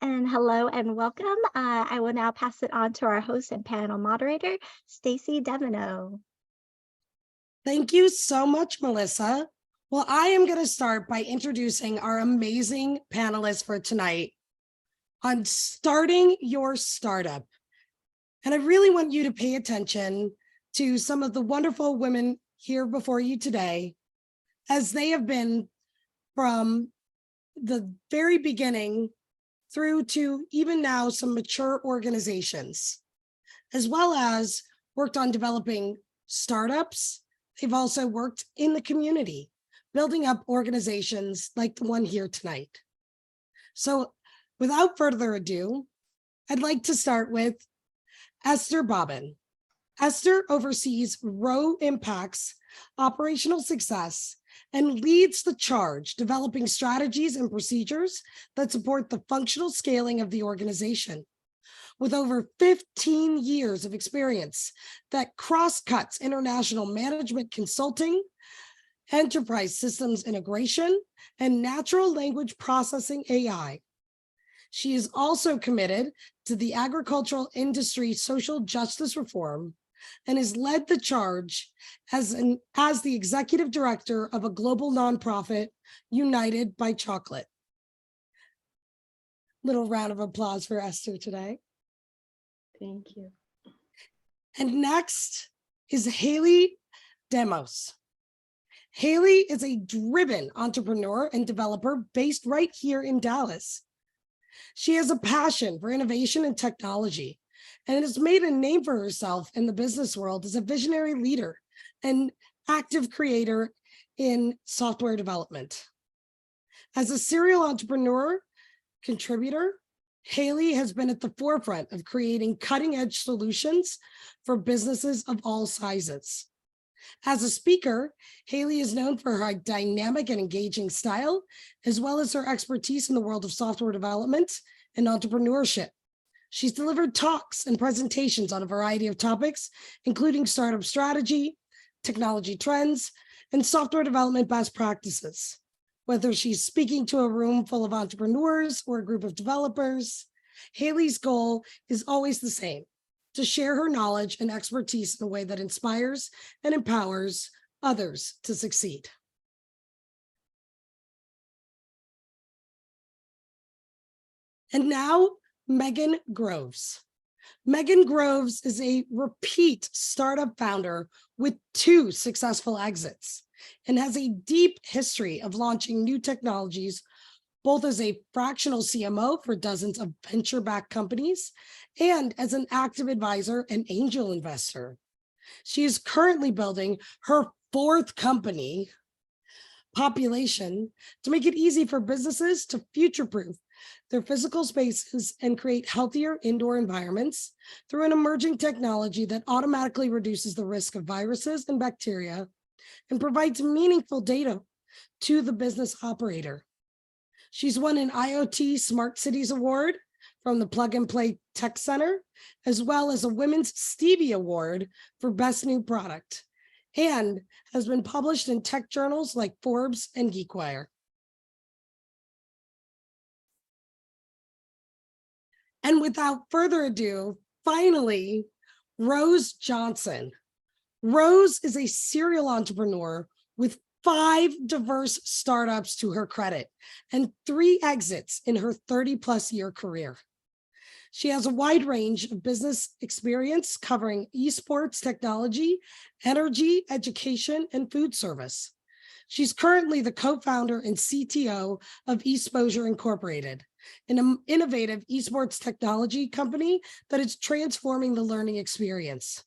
And hello and welcome. I will now pass it on to our host and panel moderator, Stacy Devino. Thank you so much, Melissa. Well, I am going to start by introducing our amazing panelists for tonight on starting your startup. And I really want you to pay attention to some of the wonderful women here before you today, as they have been from the very beginning through to even now some mature organizations, as well as worked on developing startups. They've also worked in the community, building up organizations like the one here tonight. So without further ado, I'd like to start with Esther Bobbin. Esther oversees Rho Impact's operational success and leads the charge, developing strategies and procedures that support the functional scaling of the organization. With over 15 years of experience that cross-cuts international management consulting, enterprise systems integration, and natural language processing AI. She is also committed to the agricultural industry social justice reform and has led the charge as the executive director of a global nonprofit, United by Chocolate. Little round of applause for Esther today. Thank you. And next is Haley Demos. Haley is a driven entrepreneur and developer based right here in Dallas. She has a passion for innovation and technology and has made a name for herself in the business world as a visionary leader and active creator in software development. As a serial entrepreneur, contributor, Haley has been at the forefront of creating cutting-edge solutions for businesses of all sizes. As a speaker, Haley is known for her dynamic and engaging style, as well as her expertise in the world of software development and entrepreneurship. She's delivered talks and presentations on a variety of topics, including startup strategy, technology trends, and software development best practices. Whether she's speaking to a room full of entrepreneurs or a group of developers, Haley's goal is always the same: to share her knowledge and expertise in a way that inspires and empowers others to succeed. And now, Megan Groves. Megan Groves is a repeat startup founder with 2 successful exits and has a deep history of launching new technologies, both as a fractional CMO for dozens of venture-backed companies and as an active advisor and angel investor. She is currently building her 4th company, Population, to make it easy for businesses to future-proof their physical spaces and create healthier indoor environments through an emerging technology that automatically reduces the risk of viruses and bacteria and provides meaningful data to the business operator. She's won an IoT Smart Cities Award from the Plug and Play Tech Center, as well as a Women's Stevie Award for Best New Product, and has been published in tech journals like Forbes and GeekWire. And without further ado, finally, Rose Johnson. Rose is a serial entrepreneur with 5 diverse startups to her credit and 3 exits in her 30-plus year career. She has a wide range of business experience covering esports technology, energy, education, and food service. She's currently the co-founder and CTO of Exposure Incorporated, an innovative esports technology company that is transforming the learning experience.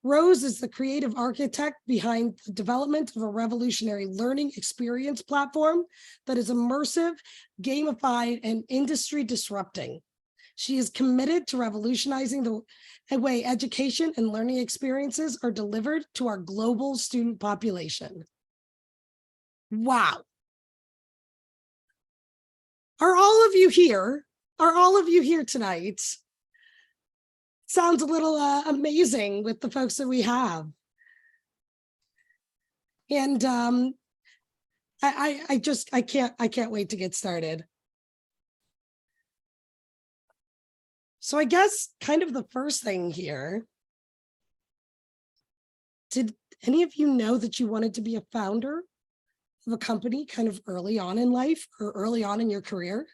Rose is the creative architect behind the development of a revolutionary learning experience platform that is immersive, gamified, and industry disrupting. She is committed to revolutionizing the way education and learning experiences are delivered to our global student population. Wow. Are all of you here? Are all of you here tonight? Sounds a little amazing with the folks that we have. And I can't wait to get started. So I guess kind of the first thing here, did any of you know that you wanted to be a founder of a company kind of early on in life or early on in your career?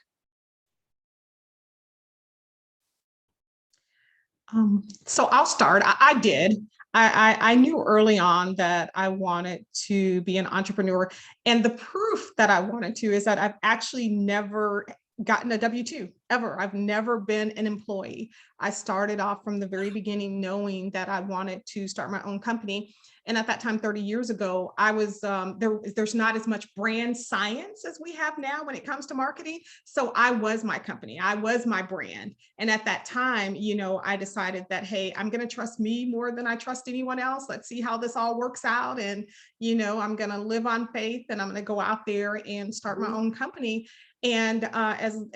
So I'll start. I did. I knew early on that I wanted to be an entrepreneur. And the proof that I wanted to is that I've actually never gotten a W-2 ever. I've never been an employee. I started off from the very beginning knowing that I wanted to start my own company. And at that time, 30 years ago, I was there's not as much brand science as we have now when it comes to marketing. So I was my company. I was my brand. And at that time, I decided that, hey, I'm going to trust me more than I trust anyone else. Let's see how this all works out. And, I'm going to live on faith, and I'm going to go out there and start my own company. And as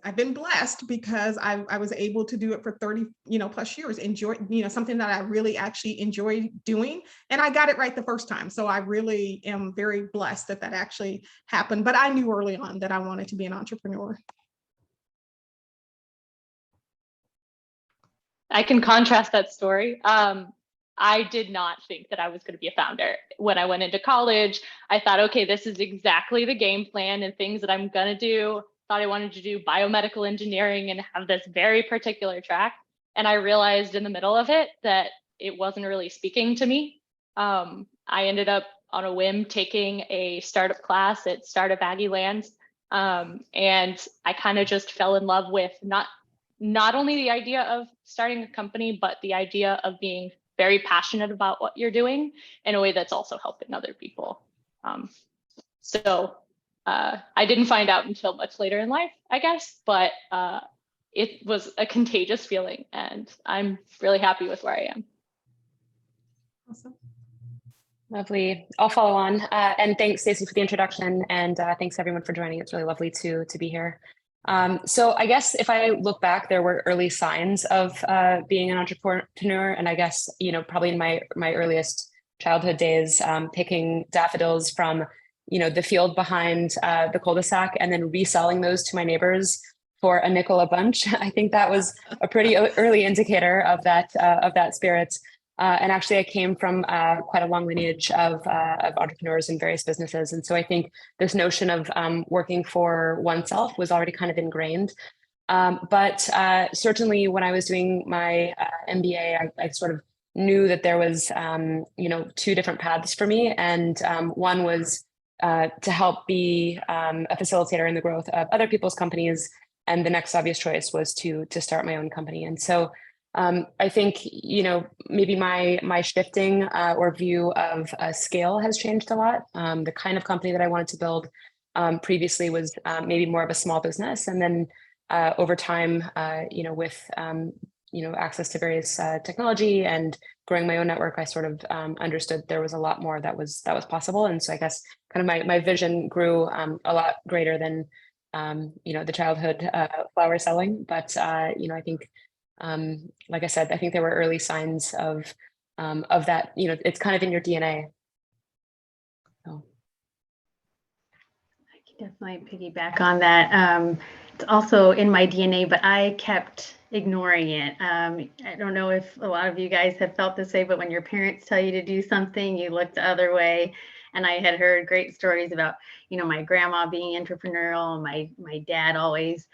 I've been blessed because I was able to do it for 30, plus years, enjoy, something that I really actually enjoy doing. And I got it right the first time. So I really am very blessed that actually happened. But I knew early on that I wanted to be an entrepreneur. I can contrast that story. I did not think that I was going to be a founder. When I went into college, I thought, okay, this is exactly the game plan and things that I'm going to do. Thought I wanted to do biomedical engineering and have this very particular track. And I realized in the middle of it that it wasn't really speaking to me. I ended up on a whim taking a startup class at Startup Aggie Lands. And I kind of just fell in love with not only the idea of starting a company, but the idea of being very passionate about what you're doing in a way that's also helping other people. So I didn't find out until much later in life, I guess, but it was a contagious feeling, and I'm really happy with where I am. Awesome. Lovely. I'll follow on. And thanks, Stacy, for the introduction. And thanks, everyone, for joining. It's really lovely to be here. So I guess if I look back, there were early signs of being an entrepreneur. And I guess, probably in my earliest childhood days, picking daffodils from, the field behind the cul-de-sac and then reselling those to my neighbors for a nickel a bunch. I think that was a pretty early indicator of that spirit. And actually, I came from quite a long lineage of entrepreneurs in various businesses. And so I think this notion of working for oneself was already kind of ingrained. But certainly when I was doing my MBA, I sort of knew that there was, two different paths for me. And one was to help be a facilitator in the growth of other people's companies. And the next obvious choice was to start my own company. And so I think, maybe my shifting or view of scale has changed a lot. The kind of company that I wanted to build previously was maybe more of a small business. And then over time, with, access to various technology and growing my own network, I sort of understood there was a lot more that was possible. And so I guess kind of my vision grew a lot greater than, the childhood flower selling. But, I think, like I said, I think there were early signs of that, it's kind of in your DNA. So. I can definitely piggyback on that. It's also in my DNA, but I kept ignoring it. I don't know if a lot of you guys have felt this way, but when your parents tell you to do something, you look the other way. And I had heard great stories about, my grandma being entrepreneurial. My dad always,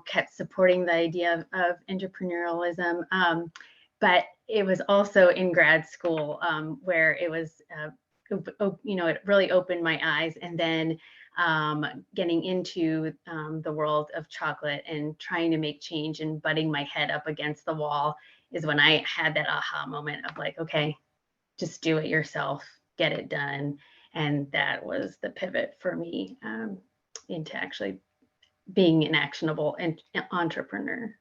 kept supporting the idea of entrepreneurialism. But it was also in grad school where it was, it really opened my eyes. And then getting into the world of chocolate and trying to make change and butting my head up against the wall is when I had that aha moment of like, okay, just do it yourself, get it done. And that was the pivot for me into actually being an actionable entrepreneur.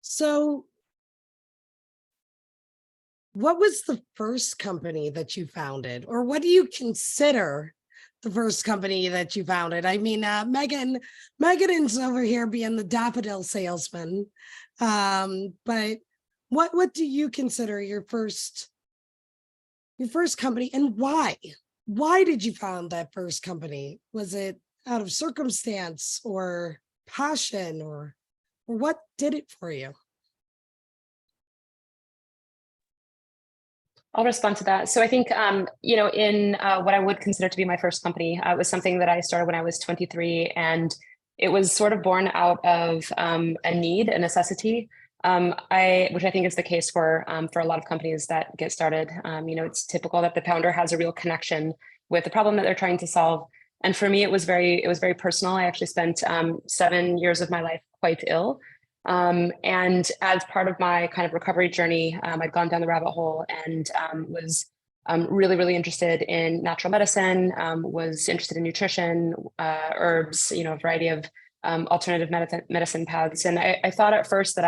So what was the first company that you founded, or what do you consider the first company that you founded? I mean, Megan's over here being the daffodil salesman. But what do you consider your first your first company, and why? Why did you found that first company? Was it out of circumstance or passion, or what did it for you? I'll respond to that. So I think, in what I would consider to be my first company, it was something that I started when I was 23, and it was sort of born out of a need, a necessity, which I think is the case for a lot of companies that get started. It's typical that the founder has a real connection with the problem that they're trying to solve. And for me, it was very personal. I actually spent 7 years of my life quite ill. And as part of my kind of recovery journey, I'd gone down the rabbit hole and was really, really interested in natural medicine, was interested in nutrition, herbs, a variety of alternative medicine paths. And I thought at first that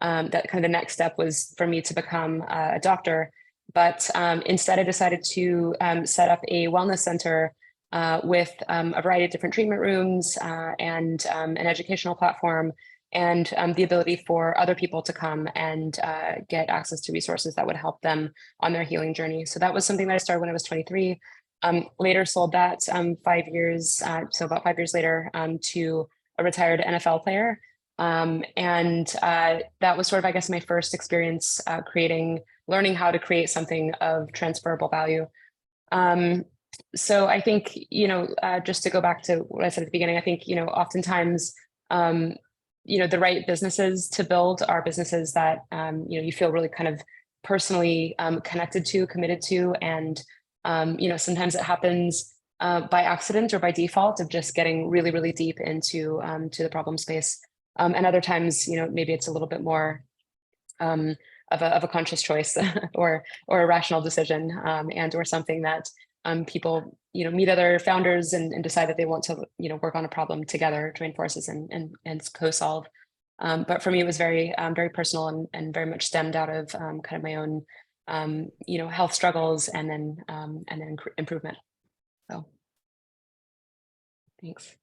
that kind of the next step was for me to become a doctor. But instead, I decided to set up a wellness center with a variety of different treatment rooms and an educational platform, and the ability for other people to come and get access to resources that would help them on their healing journey. So that was something that I started when I was 23. Later sold that 5 years, so about 5 years later, to a retired NFL player. And that was sort of, I guess, my first experience learning how to create something of transferable value. So I think, just to go back to what I said at the beginning, I think, oftentimes, the right businesses to build are businesses that, you feel really kind of personally connected to, committed to. And, sometimes it happens by accident or by default of just getting really, really deep into to the problem space. And other times, maybe it's a little bit more of a conscious choice or a rational decision, and or something that people meet other founders and decide that they want to work on a problem together, join forces and co-solve. But for me, it was very personal and very much stemmed out of kind of my own health struggles and then improvement. So thanks.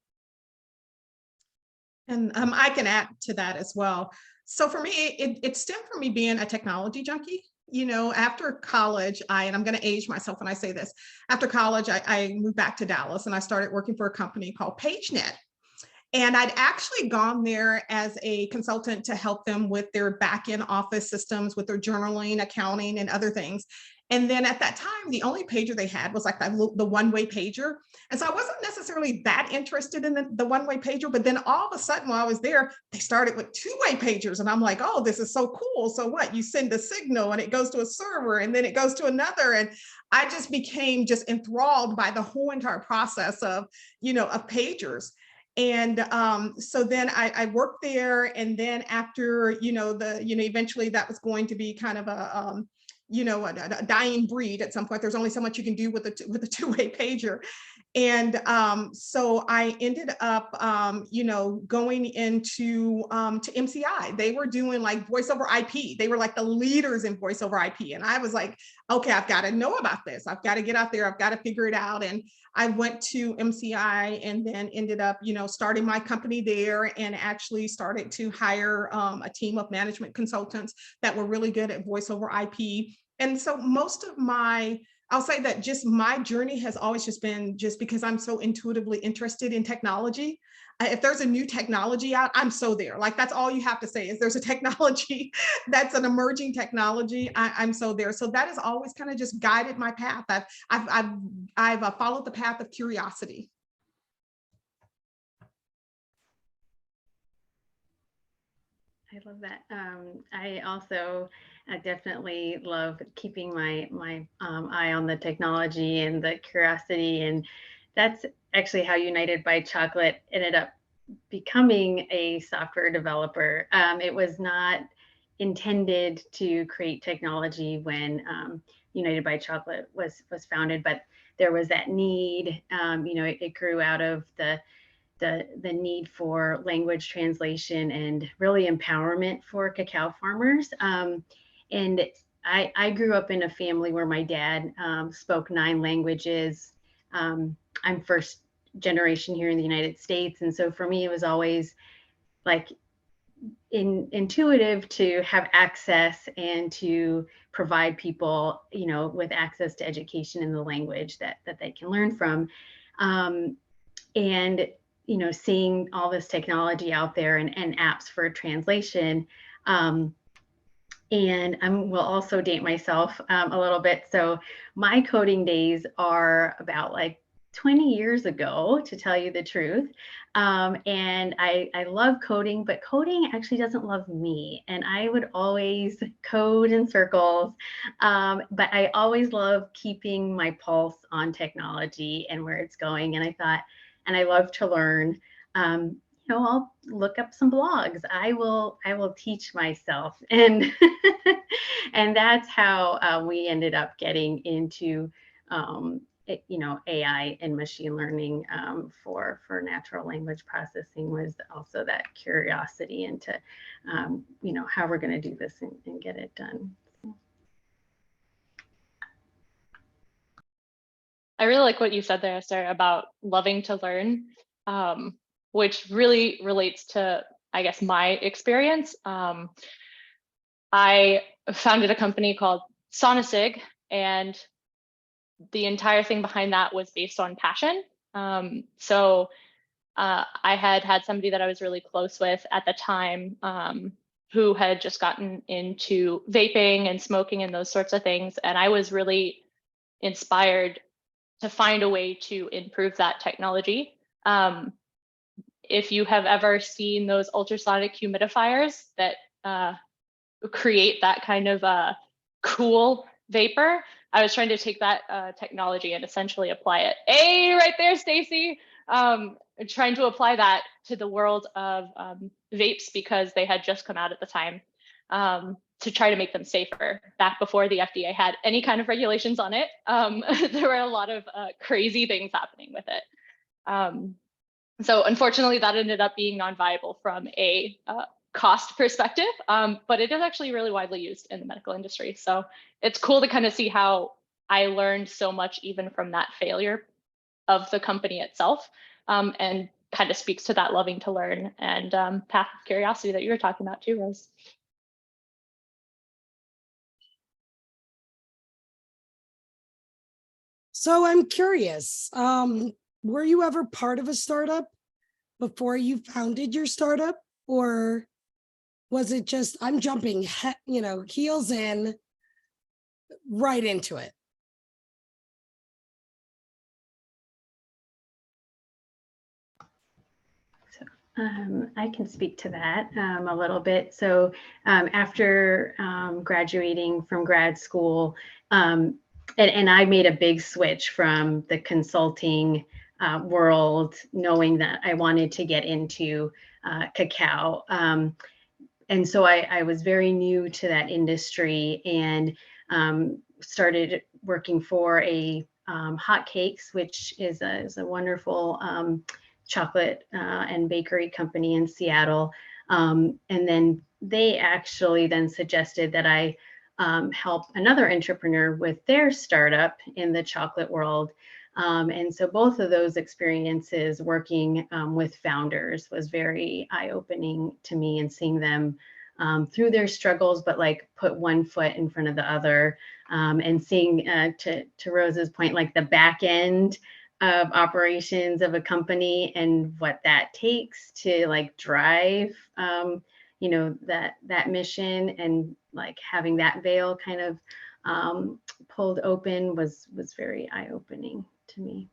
And I can add to that as well. So for me, it stemmed from me being a technology junkie. After college, and I'm going to age myself when I say this, after college, I moved back to Dallas and I started working for a company called PageNet. And I'd actually gone there as a consultant to help them with their back-end office systems, with their journaling, accounting, and other things. And then at that time, the only pager they had was like the one-way pager. And so I wasn't necessarily that interested in the one-way pager, but then all of a sudden while I was there, they started with two-way pagers. And I'm like, oh, this is so cool. So what? You send a signal and it goes to a server and then it goes to another. And I just became just enthralled by the whole entire process of pagers. And so then I worked there. And then after, eventually that was going to be kind of a dying breed at some point. There's only so much you can do with a two-way pager. And so I ended up, going into to MCI. They were doing like voice over IP. They were like the leaders in voice over IP. And I was like, okay, I've got to know about this. I've got to get out there. I've got to figure it out. And I went to MCI and then ended up, starting my company there and actually started to hire a team of management consultants that were really good at voice over IP. And so most of I'll say that just my journey has always just been just because I'm so intuitively interested in technology. If there's a new technology out, I'm so there. Like that's all you have to say is there's a technology that's an emerging technology. I'm so there. So that has always kind of just guided my path. I've followed the path of curiosity. I love that. I also definitely love keeping my eye on the technology and the curiosity, and that's actually how United by Chocolate ended up becoming a software developer. It was not intended to create technology when United by Chocolate was founded, but there was that need. It grew out of the need for language translation and really empowerment for cacao farmers. And I grew up in a family where my dad spoke 9 languages. I'm first generation here in the United States. And so for me, it was always like intuitive to have access and to provide people, with access to education in the language that they can learn from. And, seeing all this technology out there and apps for translation. And I will also date myself a little bit. So my coding days are about like 20 years ago, to tell you the truth. And I love coding, but coding actually doesn't love me. And I would always code in circles. But I always love keeping my pulse on technology and where it's going. And I thought, and I love to learn. I'll look up some blogs. I will teach myself, and and that's how we ended up getting into AI and machine learning for natural language processing. Was also that curiosity into how we're going to do this and get it done. I really like what you said there, Esther, about loving to learn, which really relates to, I guess, my experience. I founded a company called Sonasig, and the entire thing behind that was based on passion. So I had somebody that I was really close with at the time who had just gotten into vaping and smoking and those sorts of things. And I was really inspired to find a way to improve that technology. If you have ever seen those ultrasonic humidifiers that create that kind of cool vapor, I was trying to take that technology and essentially apply it. Hey, right there, Stacy. Trying to apply that to the world of vapes, because they had just come out at the time, to try to make them safer. Back before the FDA had any kind of regulations on it, there were a lot of crazy things happening with it. So unfortunately, that ended up being non-viable from a cost perspective, but it is actually really widely used in the medical industry. So it's cool to kind of see how I learned so much even from that failure of the company itself, and kind of speaks to that loving to learn and path of curiosity that you were talking about too, Rose. So I'm curious, were you ever part of a startup before you founded your startup, or was it just, I'm jumping, heels in right into it? I can speak to that a little bit. So after graduating from grad school, and I made a big switch from the consulting world, knowing that I wanted to get into cacao. And so I was very new to that industry, and started working for a Hot Cakes, which is a wonderful chocolate and bakery company in Seattle. And then they actually then suggested that I help another entrepreneur with their startup in the chocolate world. And so both of those experiences working with founders was very eye-opening to me, and seeing them through their struggles, but like put one foot in front of the other, and seeing to Rose's point, like the back end of operations of a company and what that takes to like drive that mission, and like having that veil kind of pulled open was very eye-opening to me.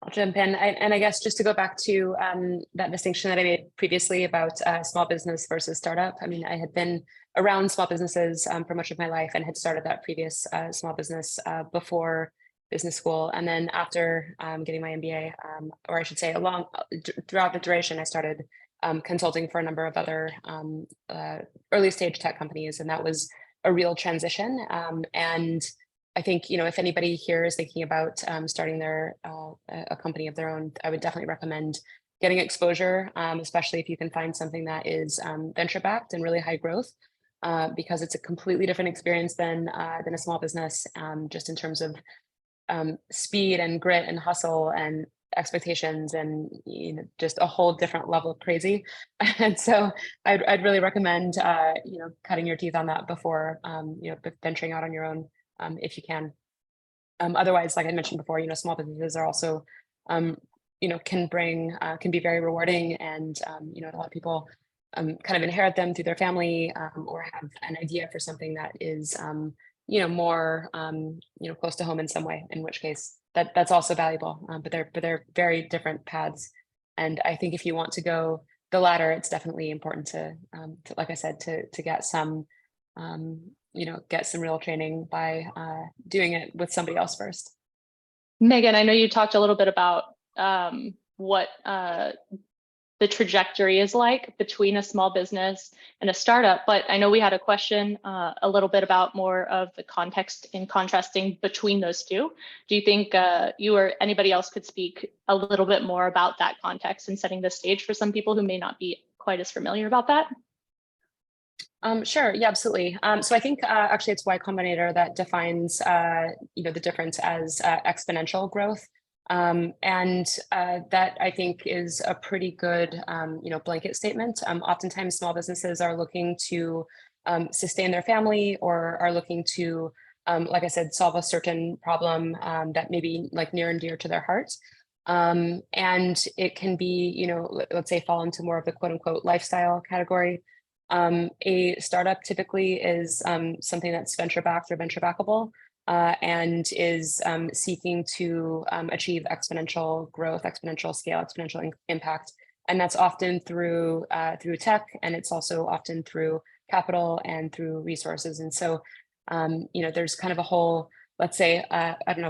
I'll jump in. And I guess just to go back to that distinction that I made previously about small business versus startup. I mean, I had been around small businesses for much of my life, and had started that previous small business before business school. And then after getting my MBA, or I should say throughout the duration, I started consulting for a number of other early stage tech companies. And that was a real transition. And I think, if anybody here is thinking about starting a company of their own, I would definitely recommend getting exposure, especially if you can find something that is venture backed and really high growth. because it's a completely different experience than a small business, just in terms of speed and grit and hustle and expectations, and just a whole different level of crazy. And so I'd really recommend cutting your teeth on that before venturing out on your own, if you can. Otherwise, like I mentioned before, small businesses are also can be very rewarding, and a lot of people kind of inherit them through their family, or have an idea for something that is more close to home in some way, in which case that's also valuable. But they're very different paths. And I think if you want to go the latter, it's definitely important to like I said, to get some get some real training by doing it with somebody else first. Megan, I know you talked a little bit about what the trajectory is like between a small business and a startup, but I know we had a question a little bit about more of the context in contrasting between those two. Do you think you or anybody else could speak a little bit more about that context and setting the stage for some people who may not be quite as familiar about that? Sure. Yeah, absolutely. So I think actually it's Y Combinator that defines the difference as exponential growth. And that I think is a pretty good, blanket statement. Oftentimes small businesses are looking to sustain their family, or are looking to, like I said, solve a certain problem that may be like near and dear to their heart. And it can be, let's say fall into more of the quote unquote lifestyle category. A startup typically is something that's venture backed or venture backable. And is seeking to achieve exponential growth, exponential scale, exponential impact, and that's often through tech, and it's also often through capital and through resources. And so, there's kind of a whole, let's say,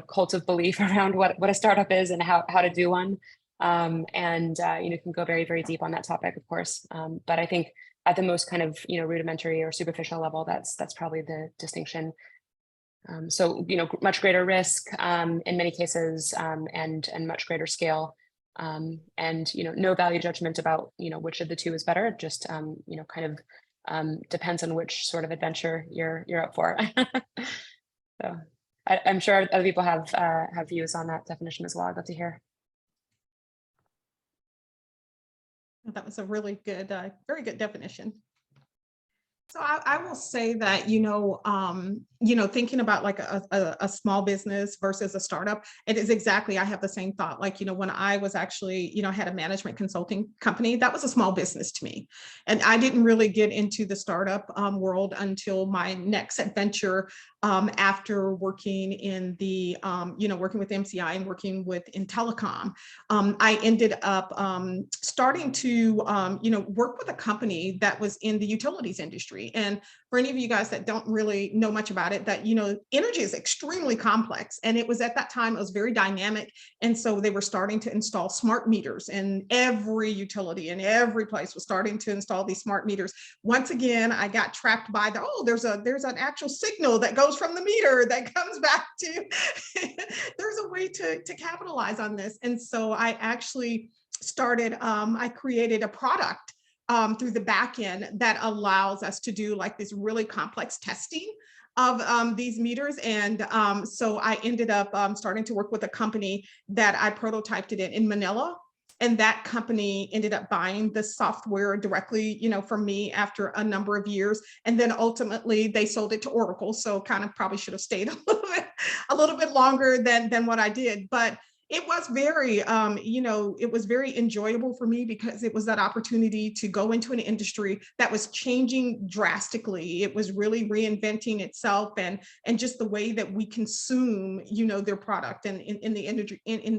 cult of belief around what a startup is and how to do one, and can go very, very deep on that topic, of course. But I think at the most kind of rudimentary or superficial level, that's probably the distinction. So, much greater risk in many cases, and much greater scale, and, no value judgment about, which of the two is better. Just, kind of depends on which sort of adventure you're up for. So I'm sure other people have views on that definition as well. I'd love to hear. That was a really good, very good definition. So I will say that, thinking about like a small business versus a startup, it is exactly, I have the same thought. Like, when I was actually, had a management consulting company, that was a small business to me. And I didn't really get into the startup world until my next adventure, after working in the, working with MCI and working in telecom. I ended up starting to, work with a company that was in the utilities industry. And for any of you guys that don't really know much about it, that, energy is extremely complex. And it was at that time, it was very dynamic. And so they were starting to install smart meters, and every utility in every place was starting to install these smart meters. Once again, I got trapped by there's an actual signal that goes from the meter that comes back to, there's a way to capitalize on this. And so I actually started, I created a product through the back end that allows us to do like this really complex testing of these meters. And so I ended up starting to work with a company that I prototyped it in Manila. And that company ended up buying the software directly, from me after a number of years. And then ultimately they sold it to Oracle. So kind of probably should have stayed a little bit longer than what I did. But it was very, it was very enjoyable for me, because it was that opportunity to go into an industry that was changing drastically. It was really reinventing itself, and just the way that we consume, their product and in the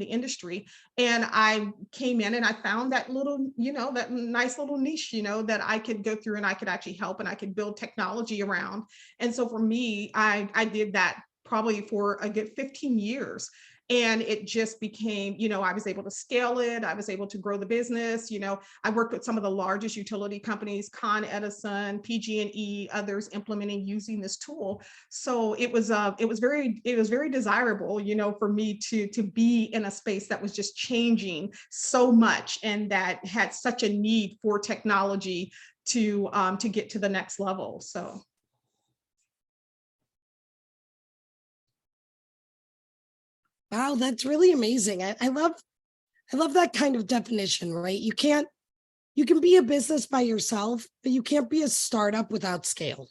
industry. And I came in and I found that little, that nice little niche, that I could go through and I could actually help and I could build technology around. And so for me, I did that probably for a good 15 years. And it just became, I was able to scale it. I was able to grow the business. I worked with some of the largest utility companies, Con Edison, PG&E, others implementing using this tool. So it was very desirable, for me to be in a space that was just changing so much and that had such a need for technology to get to the next level. So. Wow, that's really amazing. I love that kind of definition, right? You can be a business by yourself, but you can't be a startup without scale.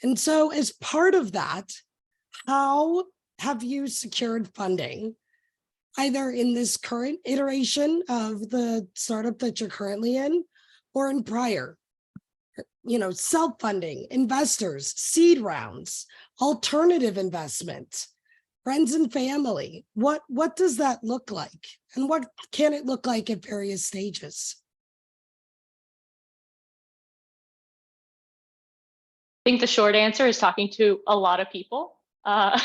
And so as part of that, how have you secured funding, either in this current iteration of the startup that you're currently in, or in prior? Self-funding, investors, seed rounds, alternative investment, friends and family. What does that look like? And what can it look like at various stages? I think the short answer is talking to a lot of people and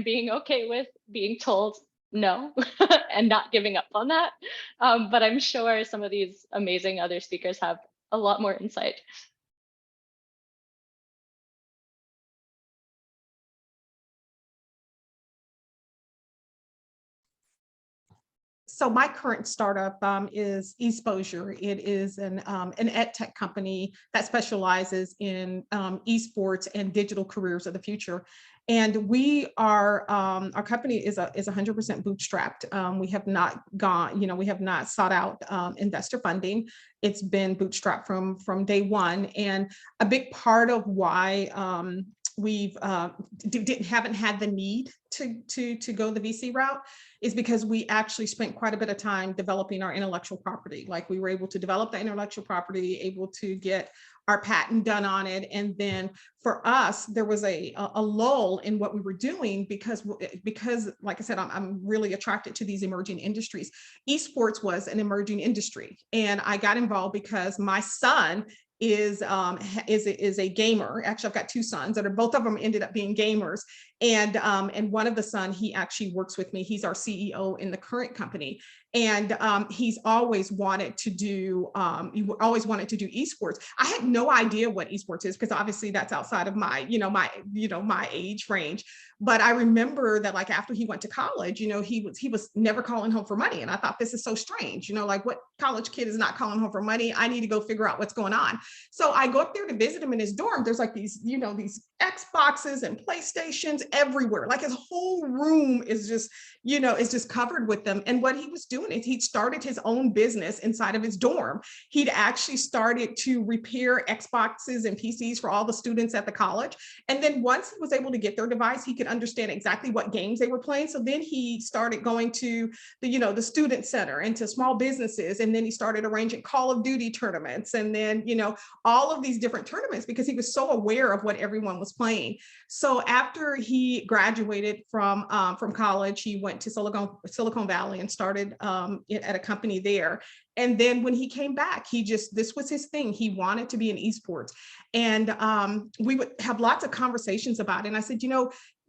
being okay with being told no and not giving up on that. But I'm sure some of these amazing other speakers have a lot more insight. So my current startup is Exposure. It is an ed tech company that specializes in esports and digital careers of the future. And we are, our company is 100% bootstrapped. We have not gone, we have not sought out investor funding. It's been bootstrapped from day one. And a big part of why we've haven't had the need to go the VC route is because we actually spent quite a bit of time developing our intellectual property. Like, we were able to develop the intellectual property, able to get our patent done on it. And then for us, there was a lull in what we were doing because like I said, I'm really attracted to these emerging industries. Esports was an emerging industry. And I got involved because my son is a gamer. Actually, I've got two sons that are, both of them ended up being gamers. And one of the son, he actually works with me. He's our CEO in the current company. And he's always wanted to do esports. I had no idea what esports is, because obviously that's outside of my age range. But I remember that, like, after he went to college, he was never calling home for money. And I thought, this is so strange, like, what college kid is not calling home for money? I need to go figure out what's going on. So I go up there to visit him in his dorm. There's like these Xboxes and PlayStations everywhere. Like, his whole room is just covered with them. And what he was doing is he'd started his own business inside of his dorm. He'd actually started to repair Xboxes and PCs for all the students at the college. And then once he was able to get their device, he could understand exactly what games they were playing. So then he started going to the student center and to small businesses. And then he started arranging Call of Duty tournaments. And then, all of these different tournaments, because he was so aware of what everyone was playing. So after he graduated from college, he went to Silicon Valley and started at a company there. And then when he came back, this was his thing. He wanted to be in esports. And we would have lots of conversations about it. And I said,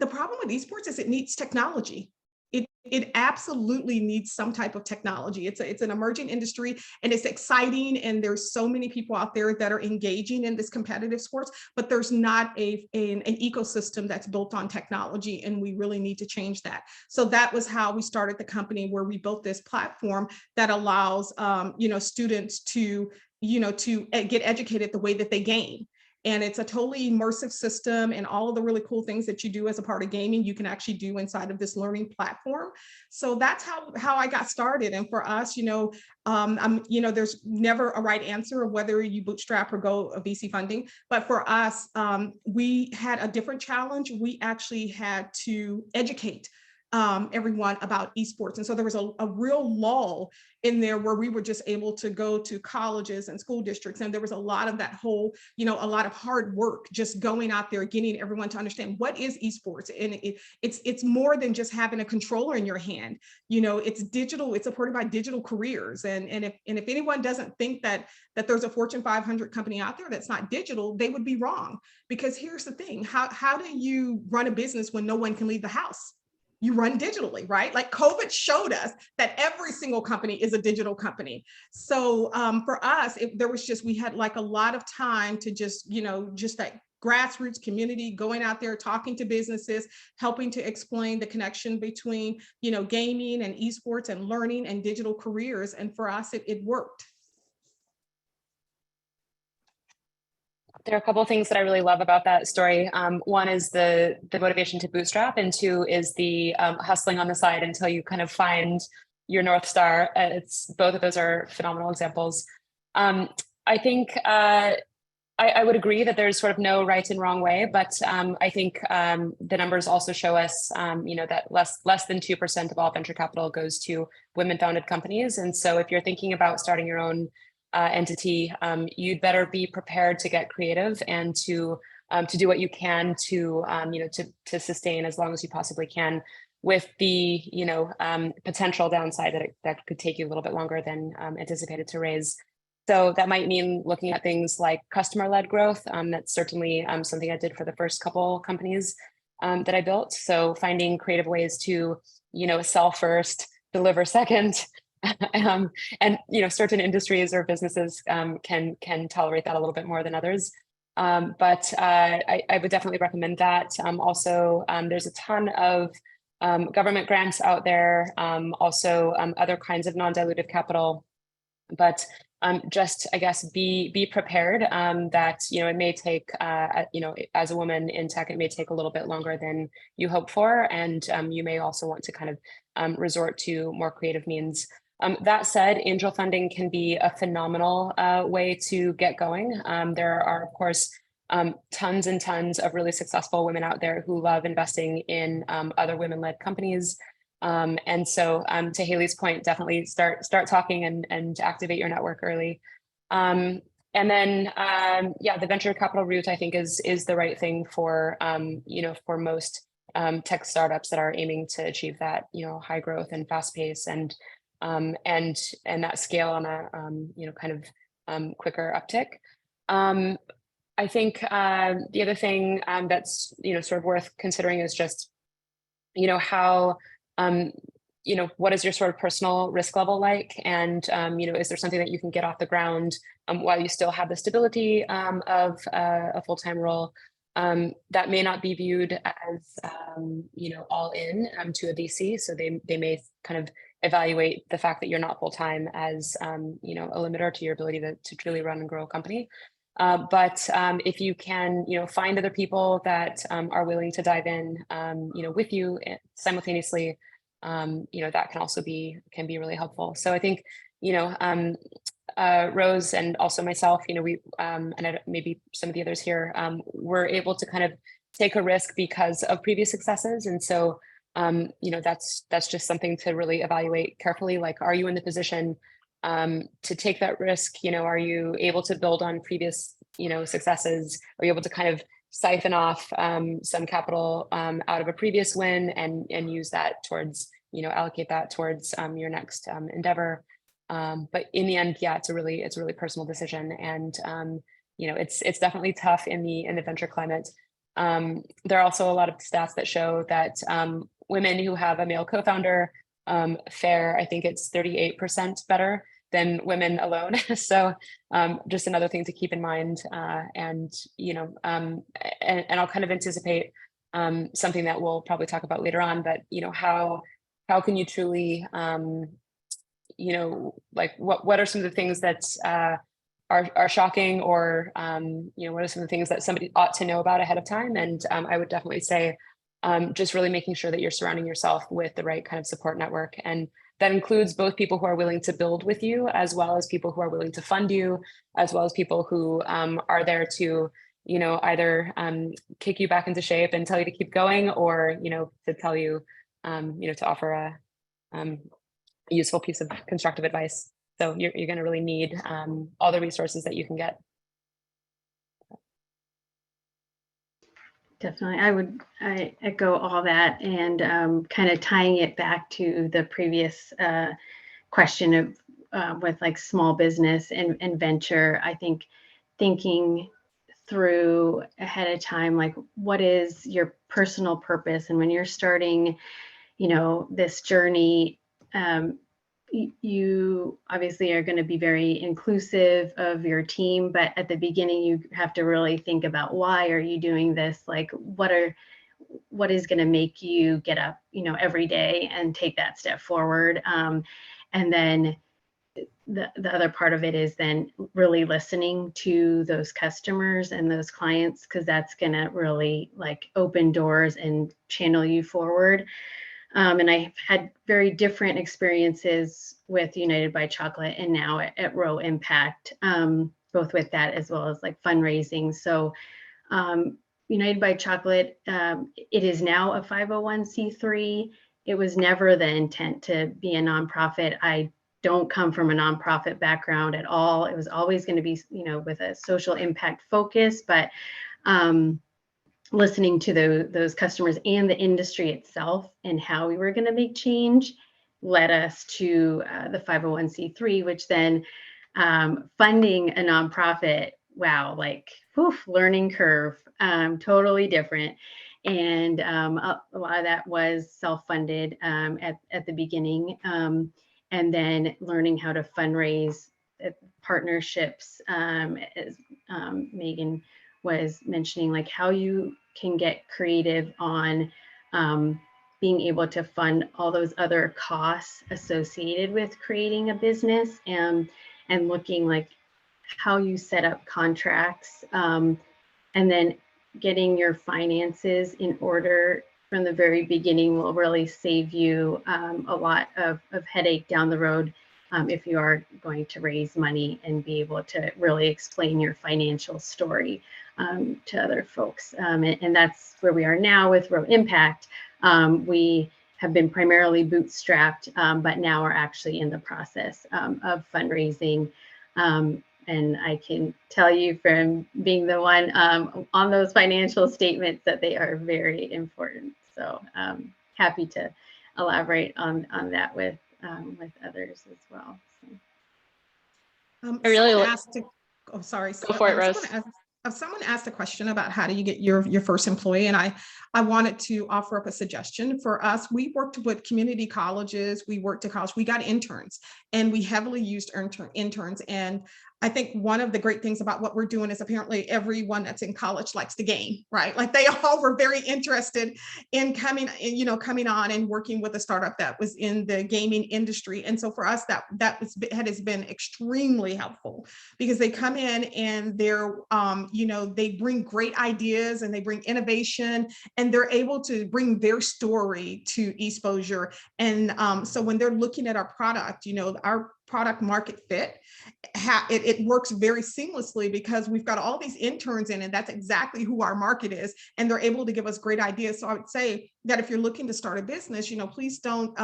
the problem with esports is it needs technology. It absolutely needs some type of technology. It's an emerging industry, and it's exciting. And there's so many people out there that are engaging in this competitive sports, but there's not an ecosystem that's built on technology. And we really need to change that. So that was how we started the company, where we built this platform that allows, students to get educated the way that they game. And it's a totally immersive system, and all of the really cool things that you do as a part of gaming, you can actually do inside of this learning platform. So that's how I got started. And for us, there's never a right answer of whether you bootstrap or go a VC funding. But for us, we had a different challenge. We actually had to educate everyone about esports. And so there was a real lull in there, where we were just able to go to colleges and school districts. And there was a lot of that whole, a lot of hard work, just going out there, getting everyone to understand what is esports. And it's more than just having a controller in your hand. It's digital, it's supported by digital careers. And if anyone doesn't think that there's a Fortune 500 company out there that's not digital, they would be wrong. Because here's the thing, how do you run a business when no one can leave the house? You run digitally, right? Like, COVID showed us that every single company is a digital company. So for us, we had like a lot of time to just that grassroots community, going out there, talking to businesses, helping to explain the connection between, gaming and esports and learning and digital careers. And for us, it worked. There are a couple of things that I really love about that story. One is the motivation to bootstrap, and two is the hustling on the side until you kind of find your North Star. Both of those are phenomenal examples. I think I would agree that there's sort of no right and wrong way, but I think the numbers also show us, that less than 2% of all venture capital goes to women-founded companies. And so if you're thinking about starting your own entity, you'd better be prepared to get creative and to do what you can to to sustain as long as you possibly can, with the potential downside that could take you a little bit longer than anticipated to raise. So that might mean looking at things like customer-led growth. That's certainly something I did for the first couple companies that I built. So finding creative ways to sell first, deliver second. And certain industries or businesses can tolerate that a little bit more than others. But I would definitely recommend that. Also, there's a ton of government grants out there, also other kinds of non-dilutive capital. But just, I guess, be prepared that, it may take, as a woman in tech, it may take a little bit longer than you hope for. And you may also want to kind of resort to more creative means. That said, angel funding can be a phenomenal way to get going. There are, of course, tons and tons of really successful women out there who love investing in other women-led companies. And so to Haley's point, definitely start talking and activate your network early. And then, the venture capital route, I think, is the right thing for, for most tech startups that are aiming to achieve that, high growth and fast pace and that scale on a, kind of quicker uptick. I think the other thing that's, sort of worth considering is just, how, what is your sort of personal risk level like? And, is there something that you can get off the ground while you still have the stability of a full-time role? That may not be viewed as, all in to a VC. So they may kind of evaluate the fact that you're not full-time as, a limiter to your ability to truly run and grow a company. But if you can, find other people that are willing to dive in, with you simultaneously, that can also be really helpful. So I think, Rose and also myself, we and maybe some of the others here, were able to kind of take a risk because of previous successes, and so that's just something to really evaluate carefully. Like, are you in the position to take that risk? Are you able to build on previous, successes? Are you able to kind of siphon off some capital out of a previous win and use that towards, allocate that towards your next endeavor? But in the end, it's a really personal decision, and it's definitely tough in the venture climate. There are also a lot of stats that show that women who have a male co-founder fare, I think it's 38% better than women alone. So just another thing to keep in mind. And I'll kind of anticipate something that we'll probably talk about later on, but how can you truly, like what are some of the things that are shocking, or what are some of the things that somebody ought to know about ahead of time? And I would definitely say just really making sure that you're surrounding yourself with the right kind of support network. And that includes both people who are willing to build with you, as well as people who are willing to fund you, as well as people who are there to, either kick you back into shape and tell you to keep going, or, to tell you, to offer a useful piece of constructive advice. So you're going to really need all the resources that you can get. Definitely. I echo all that, and kind of tying it back to the previous question of with like small business and venture. I think thinking through ahead of time, like, what is your personal purpose? And when you're starting, this journey, you obviously are going to be very inclusive of your team, but at the beginning you have to really think about, why are you doing this? Like, what is going to make you get up, every day and take that step forward? And then the other part of it is then really listening to those customers and those clients, because that's going to really like open doors and channel you forward. And I've had very different experiences with United by Chocolate and now at Rho Impact, both with that as well as like fundraising. So United by Chocolate, it is now a 501c3. It was never the intent to be a nonprofit. I don't come from a nonprofit background at all. It was always going to be, with a social impact focus, but listening to those customers and the industry itself and how we were going to make change led us to the 501c3, which then funding a nonprofit, wow, like learning curve, totally different. And a lot of that was self-funded at the beginning, and then learning how to fundraise partnerships, as Megan was mentioning, like how you can get creative on being able to fund all those other costs associated with creating a business, and looking like how you set up contracts, and then getting your finances in order from the very beginning will really save you a lot of headache down the road, if you are going to raise money and be able to really explain your financial story to other folks. And that's where we are now with Rho Impact. We have been primarily bootstrapped, but now we're actually in the process of fundraising. And I can tell you from being the one on those financial statements that they are very important. So happy to elaborate on that with others as well. So. I really asked. Oh, sorry. Go for it, Rose. Someone asked a question about how do you get your first employee, and I wanted to offer up a suggestion for us. We worked with community colleges, we worked to college, we got interns, and we heavily used interns. And I think one of the great things about what we're doing is apparently everyone that's in college likes the game, right? Like they all were very interested in coming on and working with a startup that was in the gaming industry. And so for us, that has been extremely helpful, because they come in and they're, they bring great ideas and they bring innovation, and they're able to bring their story to exposure. And so when they're looking at our product, our product market fit, it works very seamlessly, because we've got all these interns in, and that's exactly who our market is, and they're able to give us great ideas. So I would say that if you're looking to start a business, please don't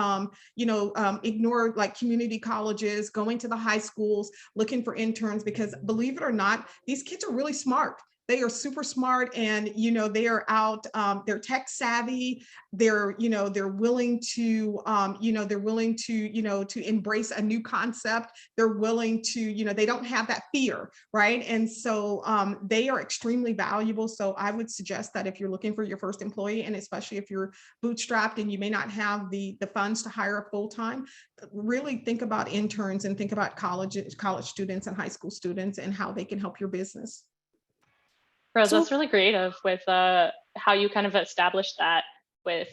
ignore like community colleges, going to the high schools, looking for interns, because believe it or not, these kids are really smart. They are super smart, and they are out. They're tech savvy. They're willing to to embrace a new concept. They're willing to they don't have that fear, right? And so they are extremely valuable. So I would suggest that if you're looking for your first employee, and especially if you're bootstrapped and you may not have the funds to hire a full-time, really think about interns and think about college students and high school students and how they can help your business. Rose, that's really creative with how you kind of established that with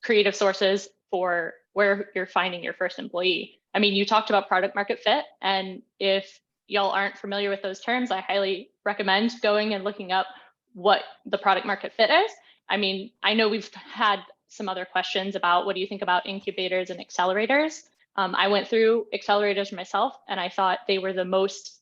creative sources for where you're finding your first employee. I mean, you talked about product market fit, and if y'all aren't familiar with those terms, I highly recommend going and looking up what the product market fit is. I mean, I know we've had some other questions about what do you think about incubators and accelerators. I went through accelerators myself, and I thought they were the most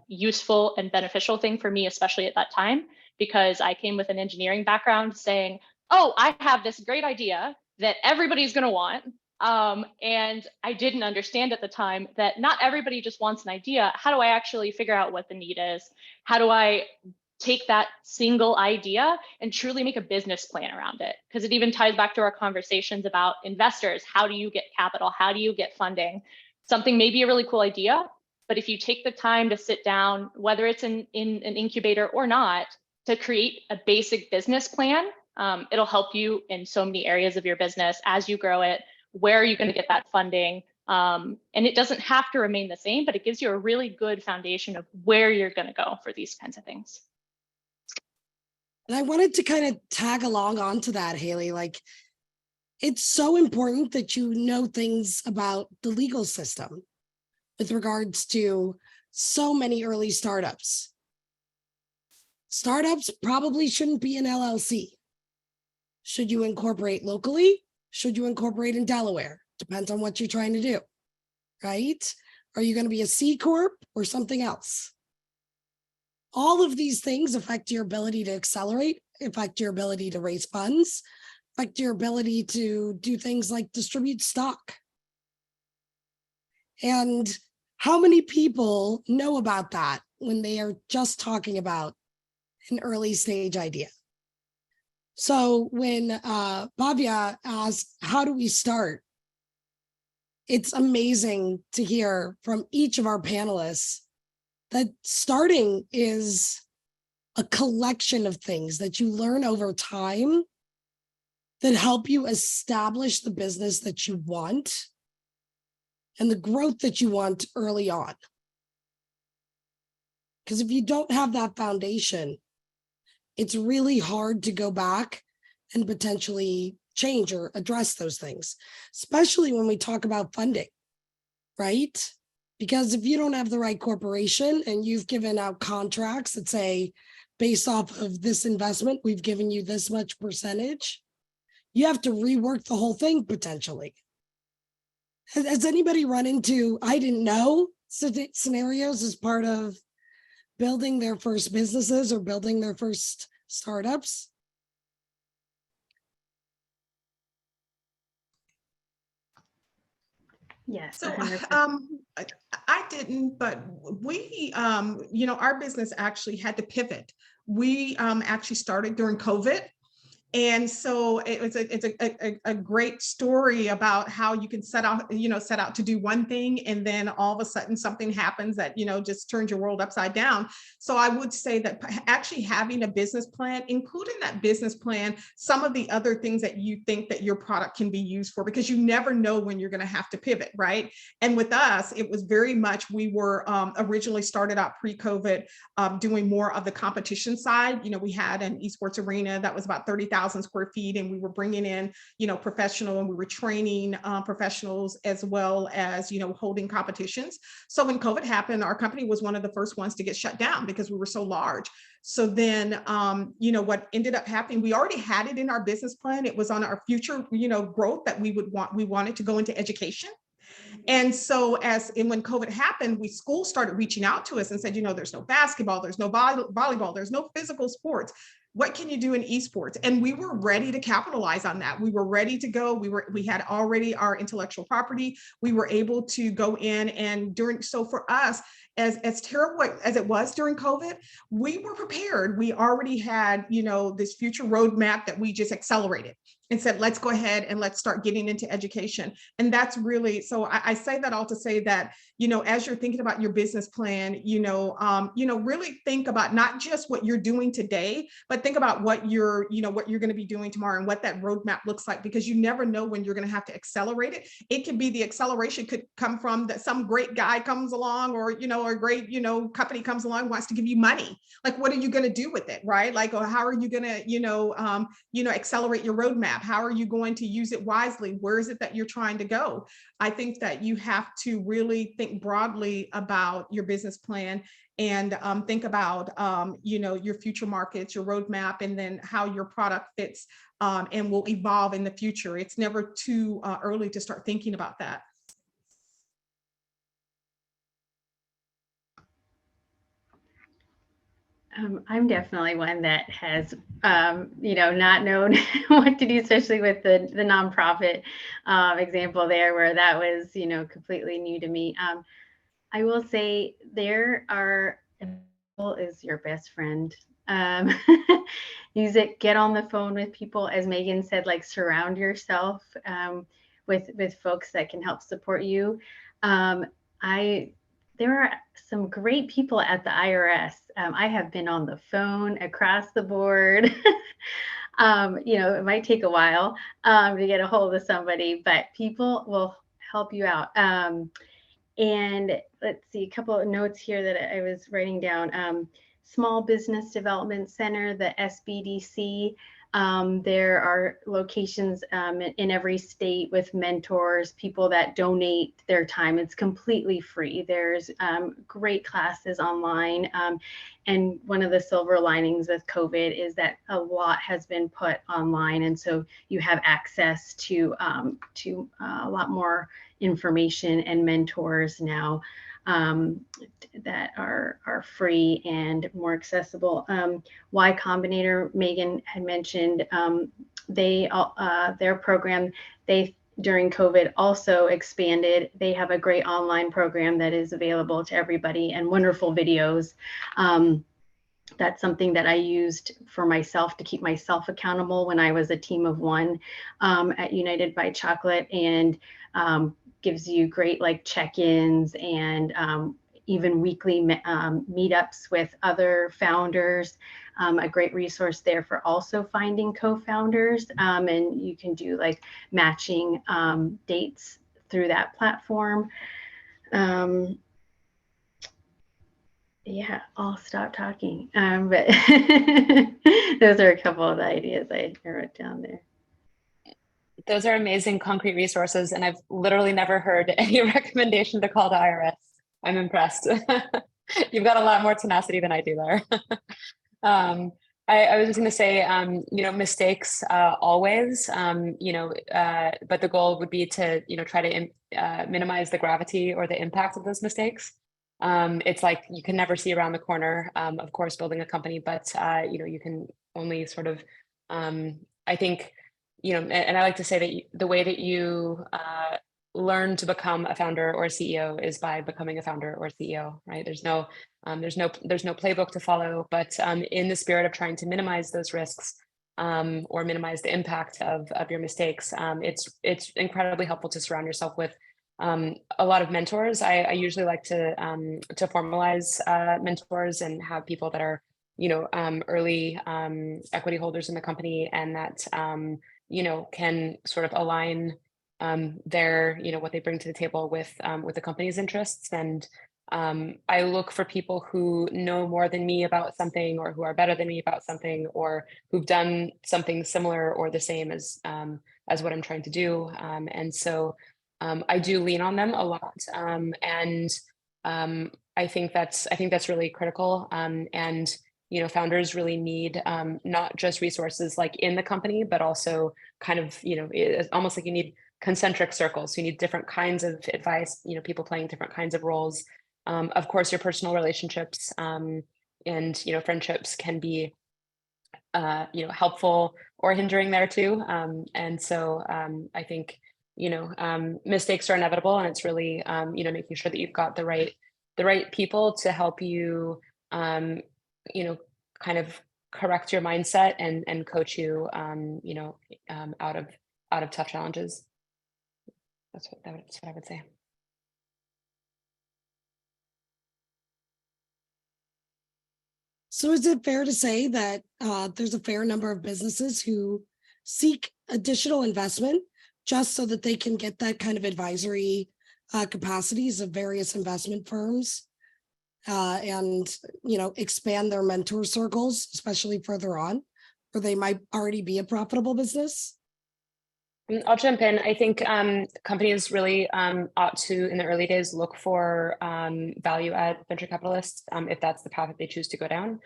useful and beneficial thing for me, especially at that time, because I came with an engineering background saying, oh, I have this great idea that everybody's going to want. And I didn't understand at the time that not everybody just wants an idea. How do I actually figure out what the need is? How do I take that single idea and truly make a business plan around it? Because it even ties back to our conversations about investors. How do you get capital? How do you get funding? Something may be a really cool idea, but if you take the time to sit down, whether it's in an incubator or not, to create a basic business plan, it'll help you in so many areas of your business as you grow it. Where are you going to get that funding? And it doesn't have to remain the same, but it gives you a really good foundation of where you're going to go for these kinds of things. And I wanted to kind of tag along onto that, Haley. Like, it's so important that you know things about the legal system with regards to so many early startups. Startups probably shouldn't be an LLC. Should you incorporate locally? Should you incorporate in Delaware? Depends on what you're trying to do, right? Are you going to be a C Corp or something else? All of these things affect your ability to accelerate, affect your ability to raise funds, affect your ability to do things like distribute stock. And how many people know about that when they are just talking about an early stage idea? So when Bhavya asked, how do we start? It's amazing to hear from each of our panelists that starting is a collection of things that you learn over time that help you establish the business that you want and the growth that you want early on. Because if you don't have that foundation, it's really hard to go back and potentially change or address those things, especially when we talk about funding, right? Because if you don't have the right corporation and you've given out contracts that say, based off of this investment, we've given you this much percentage, you have to rework the whole thing potentially. Has anybody run into, I didn't know scenarios as part of building their first businesses or building their first startups? Yes. So 100%. I didn't, but we, our business actually had to pivot. We actually started during COVID. And so it's a great story about how you can set out to do one thing, and then all of a sudden something happens that, just turns your world upside down. So I would say that actually having a business plan, including that business plan, some of the other things that you think that your product can be used for, because you never know when you're going to have to pivot, right? And with us, it was very much, we were originally started out pre-COVID doing more of the competition side. We had an esports arena that was about 30,000 square feet, and we were bringing in, professional, and we were training professionals as well as, holding competitions. So when COVID happened, our company was one of the first ones to get shut down because we were so large. So then, what ended up happening, we already had it in our business plan. It was on our future, growth that we wanted to go into education. And so when COVID happened, schools started reaching out to us and said, there's no basketball, there's no volleyball, there's no physical sports. What can you do in esports? And we were ready to capitalize on that. We were ready to go. We had already our intellectual property. We were able to go in, and so for us, as terrible as it was during COVID, we were prepared. We already had, this future roadmap that we just accelerated and said, let's go ahead and let's start getting into education. And that's really, so I say that all to say that, as you're thinking about your business plan, really think about not just what you're doing today, but think about what you're going to be doing tomorrow and what that roadmap looks like, because you never know when you're going to have to accelerate it. It could be the acceleration could come from that some great guy comes along, or, a great, company comes along, wants to give you money. Like, what are you going to do with it? Right? Like, or how are you going to, accelerate your roadmap? How are you going to use it wisely? Where is it that you're trying to go? I think that you have to really think broadly about your business plan and think about, your future markets, your roadmap, and then how your product fits and will evolve in the future. It's never too early to start thinking about that. I'm definitely one that has, not known what to do, especially with the nonprofit example there, where that was, completely new to me. I will say is your best friend. Use it, get on the phone with people, as Megan said, like surround yourself with folks that can help support you. There are some great people at the IRS. I have been on the phone across the board. It might take a while to get a hold of somebody, but people will help you out. And let's see, a couple of notes here that I was writing down. Small Business Development Center, the SBDC. There are locations in every state with mentors, people that donate their time. It's completely free. There's great classes online. And one of the silver linings with COVID is that a lot has been put online. And so you have access to a lot more information and mentors now that are free and more accessible. Y Combinator, Megan had mentioned, their program, during COVID also expanded. They have a great online program that is available to everybody and wonderful videos. That's something that I used for myself to keep myself accountable when I was a team of one at United by Chocolate, and gives you great like check-ins and even weekly meetups with other founders. A great resource there for also finding co-founders, and you can do like matching dates through that platform. Yeah, I'll stop talking. But those are a couple of the ideas I wrote down there. Those are amazing concrete resources, and I've literally never heard any recommendation to call the IRS. I'm impressed. You've got a lot more tenacity than I do there. I was just going to say, mistakes always, but the goal would be to, try to minimize the gravity or the impact of those mistakes. It's like you can never see around the corner, of course, building a company, but, you can only sort of, I think, and I like to say that the way that you learn to become a founder or a CEO is by becoming a founder or a CEO, right? There's no playbook to follow, but in the spirit of trying to minimize those risks or minimize the impact of your mistakes, it's incredibly helpful to surround yourself with a lot of mentors. I usually like to formalize mentors and have people that are, early equity holders in the company, and that can sort of align their, what they bring to the table with the company's interests. And I look for people who know more than me about something, or who are better than me about something, or who've done something similar or the same as what I'm trying to do. And so I do lean on them a lot. And I think that's really critical. And founders really need not just resources like in the company, but also kind of, it's almost like you need concentric circles. So you need different kinds of advice, people playing different kinds of roles. Of course, your personal relationships and, friendships can be, helpful or hindering there too. And so I think, mistakes are inevitable, and it's really, making sure that you've got the right people to help you, kind of correct your mindset and coach you, out of tough challenges. That's what I would say. So is it fair to say that there's a fair number of businesses who seek additional investment just so that they can get that kind of advisory capacities of various investment firms and, expand their mentor circles, especially further on, where they might already be a profitable business? I'll jump in. I think companies really ought to, in the early days, look for value add venture capitalists if that's the path that they choose to go down.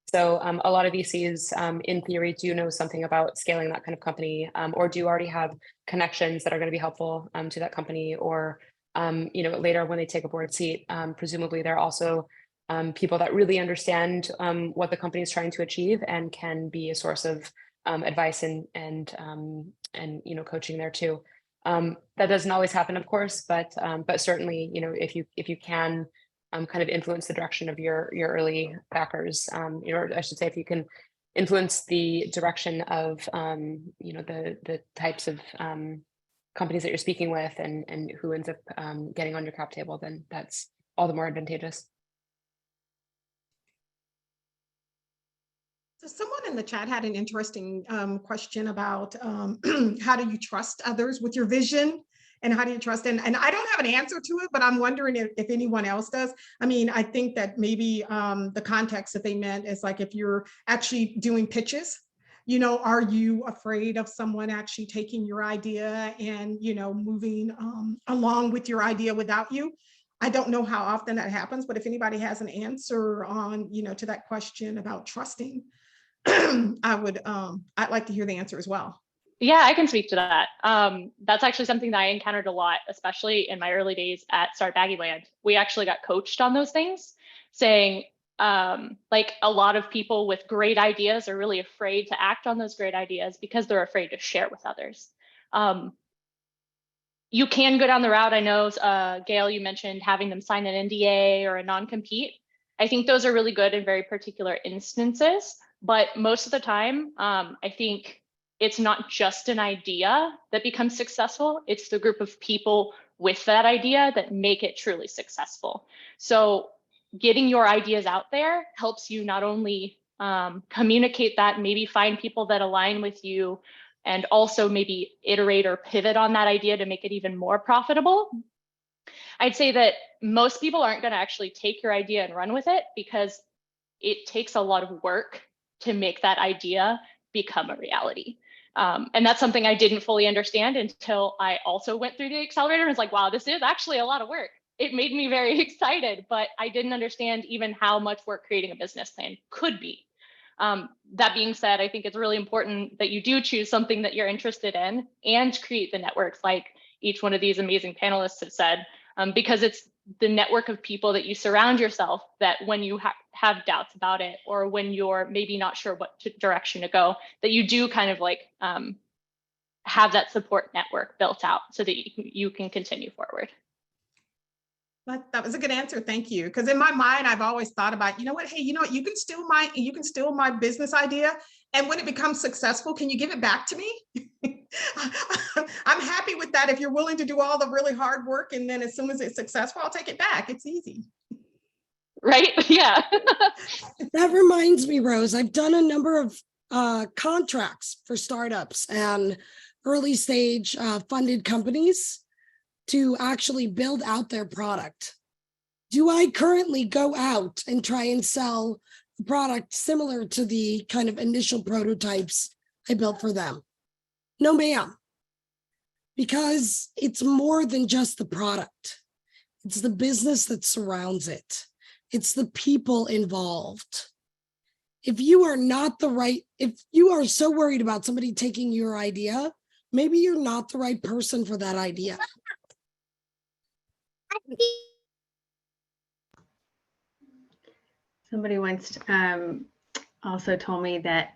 So a lot of VCs, in theory, do know something about scaling that kind of company, or do already have connections that are going to be helpful to that company, or later when they take a board seat, presumably they're also people that really understand what the company is trying to achieve and can be a source of advice and coaching there too. That doesn't always happen, of course, but certainly, if you can kind of influence the direction of your early backers, or I should say, if you can influence the direction of the types of companies that you're speaking with and who ends up getting on your cap table, then that's all the more advantageous. So someone in the chat had an interesting question about how do you trust others with your vision? And how do you trust? And I don't have an answer to it, but I'm wondering if anyone else does. I mean, I think that maybe the context that they meant is like if you're actually doing pitches, you know, are you afraid of someone actually taking your idea and, you know, moving along with your idea without you? I don't know how often that happens, but if anybody has an answer on, you know, to that question about trusting, I'd like to hear the answer as well. Yeah, I can speak to that. That's actually something that I encountered a lot, especially in my early days at Start Baggyland. We actually got coached on those things, saying like a lot of people with great ideas are really afraid to act on those great ideas because they're afraid to share with others. You can go down the route. I know, Gail, you mentioned having them sign an NDA or a non-compete. I think those are really good in very particular instances, but most of the time, I think it's not just an idea that becomes successful. It's the group of people with that idea that make it truly successful. So getting your ideas out there helps you not only communicate that, maybe find people that align with you, and also maybe iterate or pivot on that idea to make it even more profitable. I'd say that most people aren't going to actually take your idea and run with it because it takes a lot of work to make that idea become a reality. And that's something I didn't fully understand until I also went through the accelerator and was like, wow, this is actually a lot of work. It made me very excited, but I didn't understand even how much work creating a business plan could be. That being said, I think it's really important that you do choose something that you're interested in and create the networks like each one of these amazing panelists have said, because it's the network of people that you surround yourself that when you have doubts about it, or when you're maybe not sure what direction to go, that you do kind of like have that support network built out so that you can continue forward. That was a good answer. Thank you. Because in my mind, I've always thought about, you know what, hey, you know what, you can steal my business idea. And when it becomes successful, can you give it back to me? I'm happy with that. If you're willing to do all the really hard work, and then as soon as it's successful, I'll take it back. It's easy. Right? Yeah. That reminds me, Rose, I've done a number of contracts for startups and early stage funded companies to actually build out their product. Do I currently go out and try and sell a product similar to the kind of initial prototypes I built for them? No, ma'am. Because it's more than just the product. It's the business that surrounds it. It's the people involved. If you are so worried about somebody taking your idea, maybe you're not the right person for that idea. Somebody once also told me that,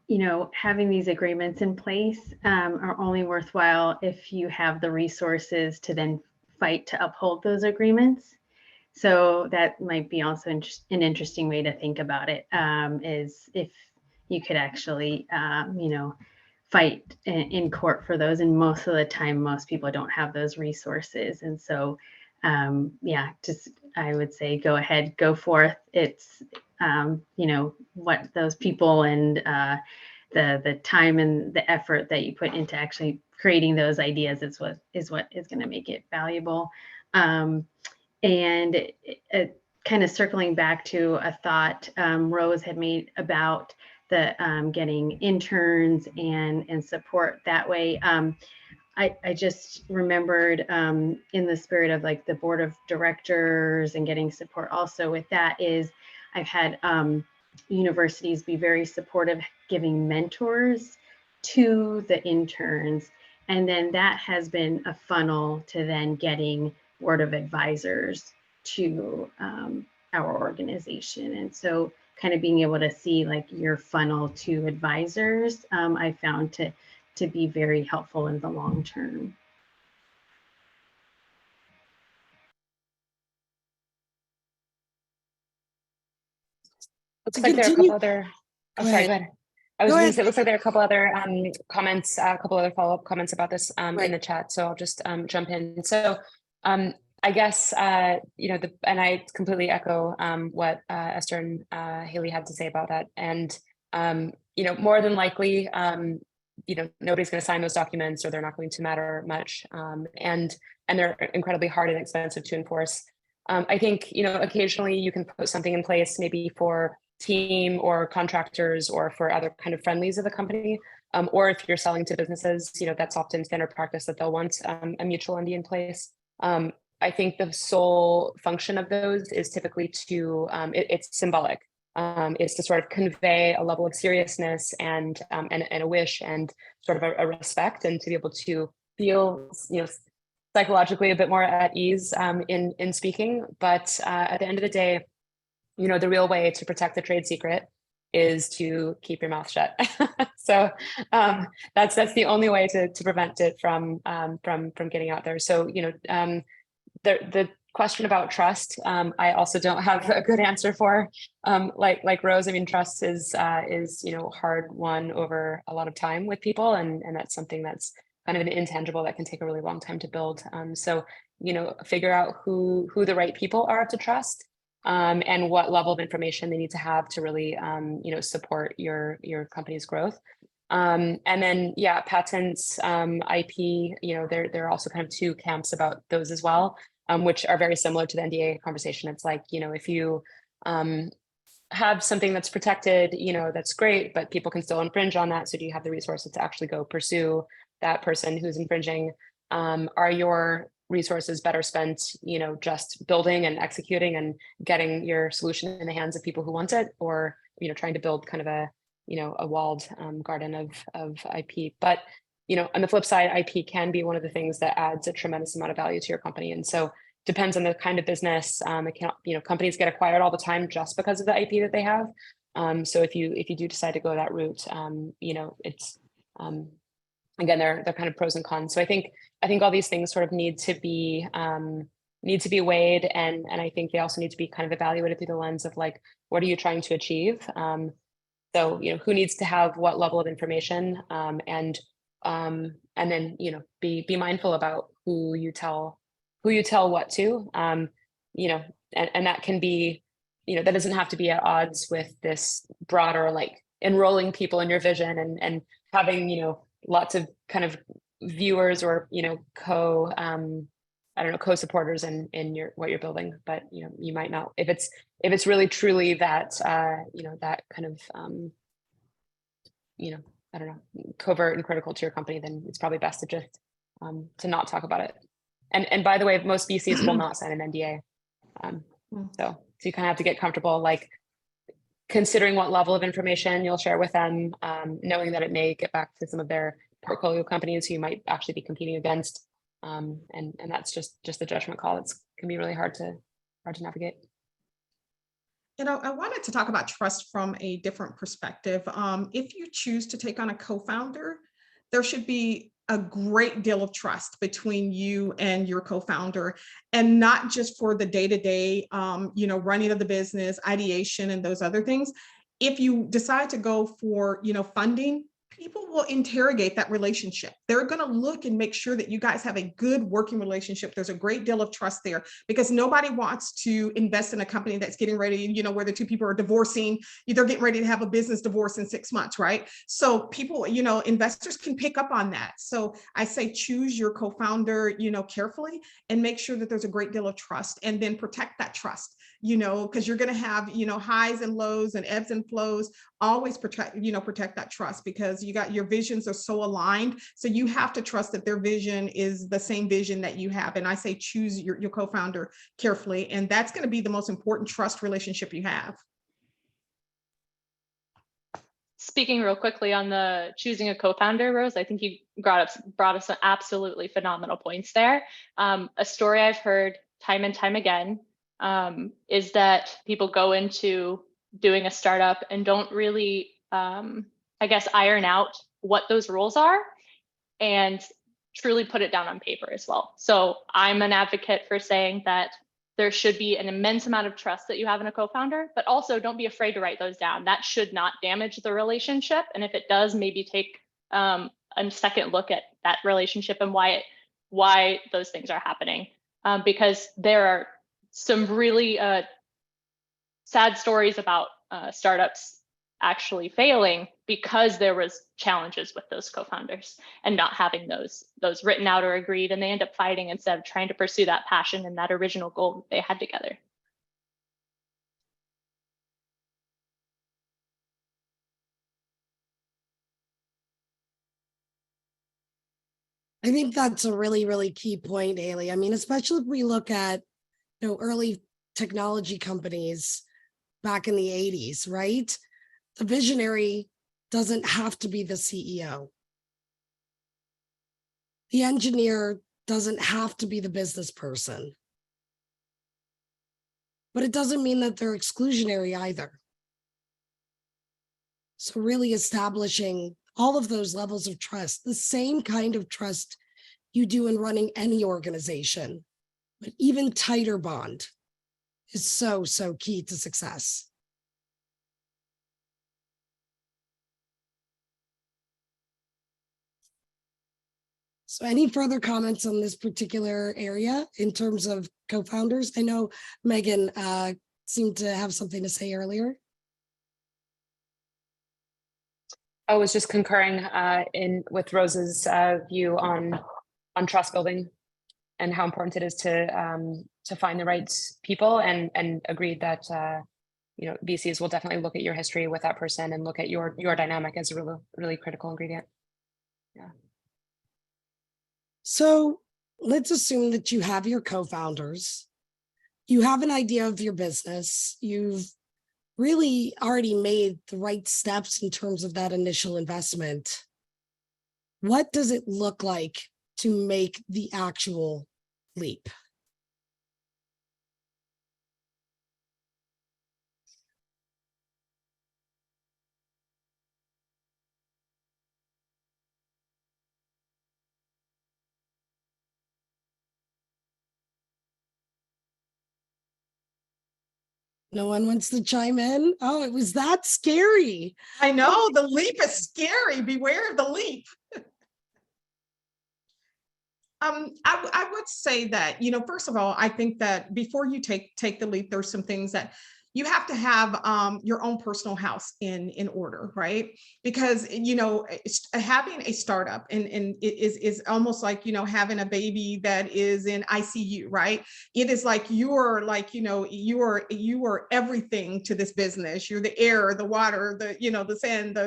you know, having these agreements in place are only worthwhile if you have the resources to then fight to uphold those agreements. So that might be also an interesting way to think about it, is if you could actually, you know, fight in court for those. And most of the time, most people don't have those resources. And so, yeah, just I would say go ahead, go forth. It's, you know, what those people and the time and the effort that you put into actually creating those ideas is what is going to make it valuable. And kind of circling back to a thought Rose had made about the getting interns and support that way. I just remembered in the spirit of like the board of directors and getting support also with that is I've had universities be very supportive, giving mentors to the interns. And then that has been a funnel to then getting board of advisors to our organization. And so kind of being able to see like your funnel to advisors, I found to be very helpful in the long term. Looks like there are a couple other, oh, sorry, go ahead. I was going to say, it looks like there are a couple other comments, a couple other follow-up comments about this in the chat. So I'll just jump in. So I guess, you know, and I completely echo what Esther and Haley had to say about that. And, you know, more than likely, nobody's going to sign those documents, or they're not going to matter much, and they're incredibly hard and expensive to enforce. I think occasionally you can put something in place, maybe for team or contractors or for other kind of friendlies of the company, or if you're selling to businesses, that's often standard practice that they'll want a mutual NDA in place. I think the sole function of those is typically to it's symbolic. Is to sort of convey a level of seriousness and a wish and sort of a respect, and to be able to feel psychologically a bit more at ease in speaking. But at the end of the day, the real way to protect the trade secret is to keep your mouth shut. So that's the only way to prevent it from getting out there. So the question about trust, I also don't have a good answer for. Like Rose, I mean, trust is hard won over a lot of time with people, and that's something that's kind of an intangible that can take a really long time to build. So figure out who the right people are to trust, and what level of information they need to have to really support your company's growth. And then patents, IP, there are also kind of two camps about those as well. Which are very similar to the NDA conversation. It's like, if you have something that's protected, that's great, but people can still infringe on that. So do you have the resources to actually go pursue that person who's infringing? Are your resources better spent, just building and executing and getting your solution in the hands of people who want it, or, trying to build kind of a walled garden of IP? But on the flip side, IP can be one of the things that adds a tremendous amount of value to your company. And so depends on the kind of business. It can, companies get acquired all the time just because of the IP that they have. So if you do decide to go that route, it's again, they're kind of pros and cons. So I think all these things sort of need to be weighed, and I think they also need to be kind of evaluated through the lens of like, what are you trying to achieve? So who needs to have what level of information, and then be mindful about who you tell what to, and that can be, that doesn't have to be at odds with this broader, like, enrolling people in your vision and having lots of kind of viewers or co-supporters in what you're building. But you might not, if it's really truly that that kind of I don't know, covert and critical to your company, then it's probably best to just to not talk about it. And by the way, most VCs will not sign an NDA. So you kind of have to get comfortable, like, considering what level of information you'll share with them, knowing that it may get back to some of their portfolio companies who you might actually be competing against. And that's just the judgment call. It can be really hard to navigate. I wanted to talk about trust from a different perspective. If you choose to take on a co-founder, there should be a great deal of trust between you and your co-founder, and not just for the day-to-day, running of the business, ideation, and those other things. If you decide to go for, funding, people will interrogate that relationship. They're going to look and make sure that you guys have a good working relationship. There's a great deal of trust there, because nobody wants to invest in a company that's getting ready, where the two people are divorcing, they're getting ready to have a business divorce in 6 months, right? So people, investors can pick up on that. So I say choose your co-founder, carefully, and make sure that there's a great deal of trust, and then protect that trust, because you're going to have, highs and lows and ebbs and flows. Always protect that trust, because your visions are so aligned. So you have to trust that their vision is the same vision that you have. And I say choose your co-founder carefully, and that's going to be the most important trust relationship you have. Speaking real quickly on the choosing a co-founder, Rose, I think you brought us some absolutely phenomenal points there. A story I've heard time and time again is that people go into doing a startup and don't really, iron out what those rules are and truly put it down on paper as well. So I'm an advocate for saying that there should be an immense amount of trust that you have in a co-founder, but also don't be afraid to write those down. That should not damage the relationship. And if it does, maybe take a second look at that relationship and why those things are happening. Because there are some really sad stories about startups actually failing because there was challenges with those co-founders and not having those written out or agreed, and they end up fighting instead of trying to pursue that passion and that original goal that they had together. I think that's a really, really key point, Haley. I mean, especially if we look at, early technology companies back in the 80s, right? The visionary doesn't have to be the CEO. The engineer doesn't have to be the business person. But it doesn't mean that they're exclusionary either. So really establishing all of those levels of trust, the same kind of trust you do in running any organization, but even tighter bond is so, so key to success. So any further comments on this particular area in terms of co-founders? I know Megan seemed to have something to say earlier. I was just concurring with Rose's view on trust building and how important it is to find the right people, and agreed that VCs will definitely look at your history with that person and look at your dynamic as a really, really critical ingredient. Yeah. So let's assume that you have your co-founders, you have an idea of your business, you've really already made the right steps in terms of that initial investment. What does it look like to make the actual leap? No one wants to chime in? Oh, it was that scary. I know the leap is scary. Beware of the leap. I would say that, first of all, I think that before you take the leap, there's some things that you have to have your own personal house in order, right? Because having a startup and it is almost like having a baby that is in ICU, right? It is like you are everything to this business. You're the air, the water, the sand,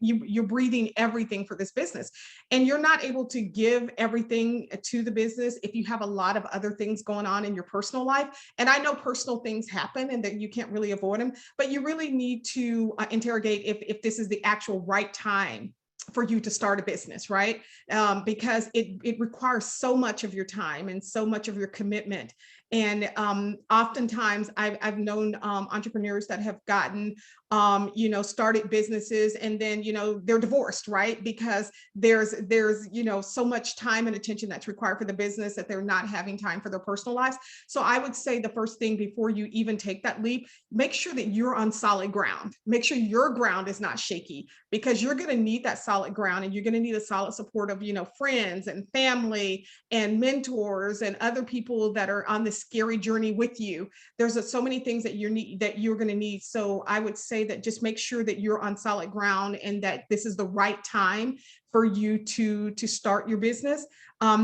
you're breathing everything for this business, and you're not able to give everything to the business if you have a lot of other things going on in your personal life. And I know personal things happen and that you can't really avoid them, but you really need to interrogate if this is the actual right time for you to start a business, right? Because it requires so much of your time and so much of your commitment. And oftentimes I've known entrepreneurs that have gotten, started businesses and then, they're divorced, right? Because there's, so much time and attention that's required for the business that they're not having time for their personal lives. So I would say the first thing before you even take that leap, make sure that you're on solid ground. Make sure your ground is not shaky, because you're going to need that solid ground, and you're going to need a solid support of, friends and family and mentors and other people that are on this scary journey with you. There's so many things that you're going to need. So I would say that just make sure that you're on solid ground and that this is the right time for you to start your business.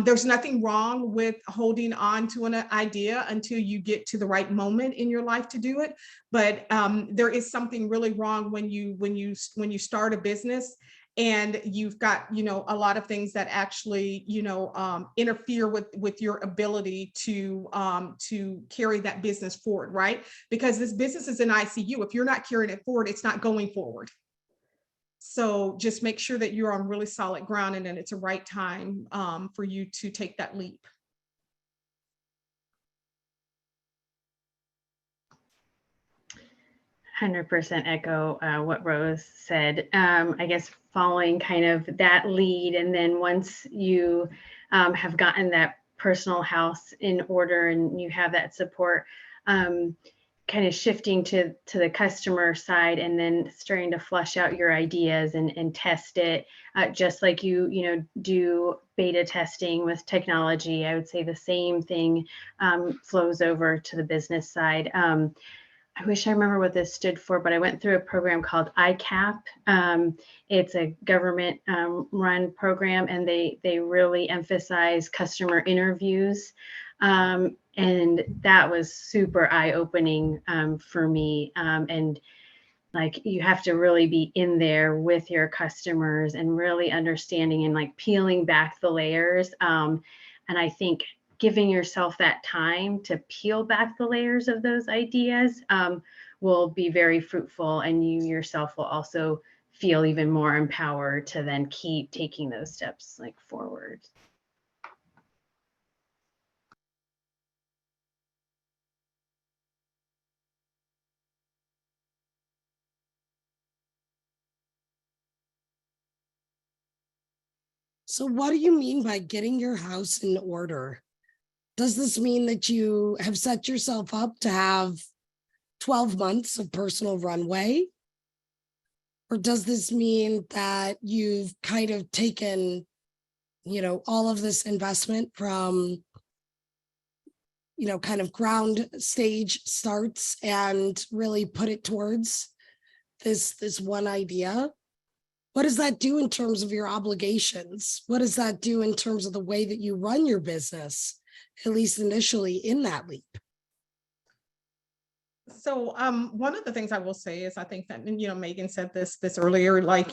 There's nothing wrong with holding on to an idea until you get to the right moment in your life to do it. But there is something really wrong when you start a business and you've got, a lot of things that actually, interfere with your ability to carry that business forward, right? Because this business is in ICU. If you're not carrying it forward, it's not going forward. So just make sure that you're on really solid ground, and then it's a right time for you to take that leap. %, echo what Rose said. I guess following kind of that lead, and then once you have gotten that personal house in order and you have that support, kind of shifting to the customer side, and then starting to flush out your ideas and test it, just like you do beta testing with technology. I would say the same thing flows over to the business side. I wish I remember what this stood for, but I went through a program called ICAP. It's a government run program, and they really emphasize customer interviews. And that was super eye-opening for me. And like, you have to really be in there with your customers and really understanding and like peeling back the layers. And I think giving yourself that time to peel back the layers of those ideas will be very fruitful, and you yourself will also feel even more empowered to then keep taking those steps like forward. So what do you mean by getting your house in order? Does this mean that you have set yourself up to have 12 months of personal runway? Or does this mean that you've kind of taken, all of this investment from, kind of ground stage starts and really put it towards this one idea? What does that do in terms of your obligations? What does that do in terms of the way that you run your business, at least initially in that leap? So one of the things I will say is I think that, Megan said this earlier, like,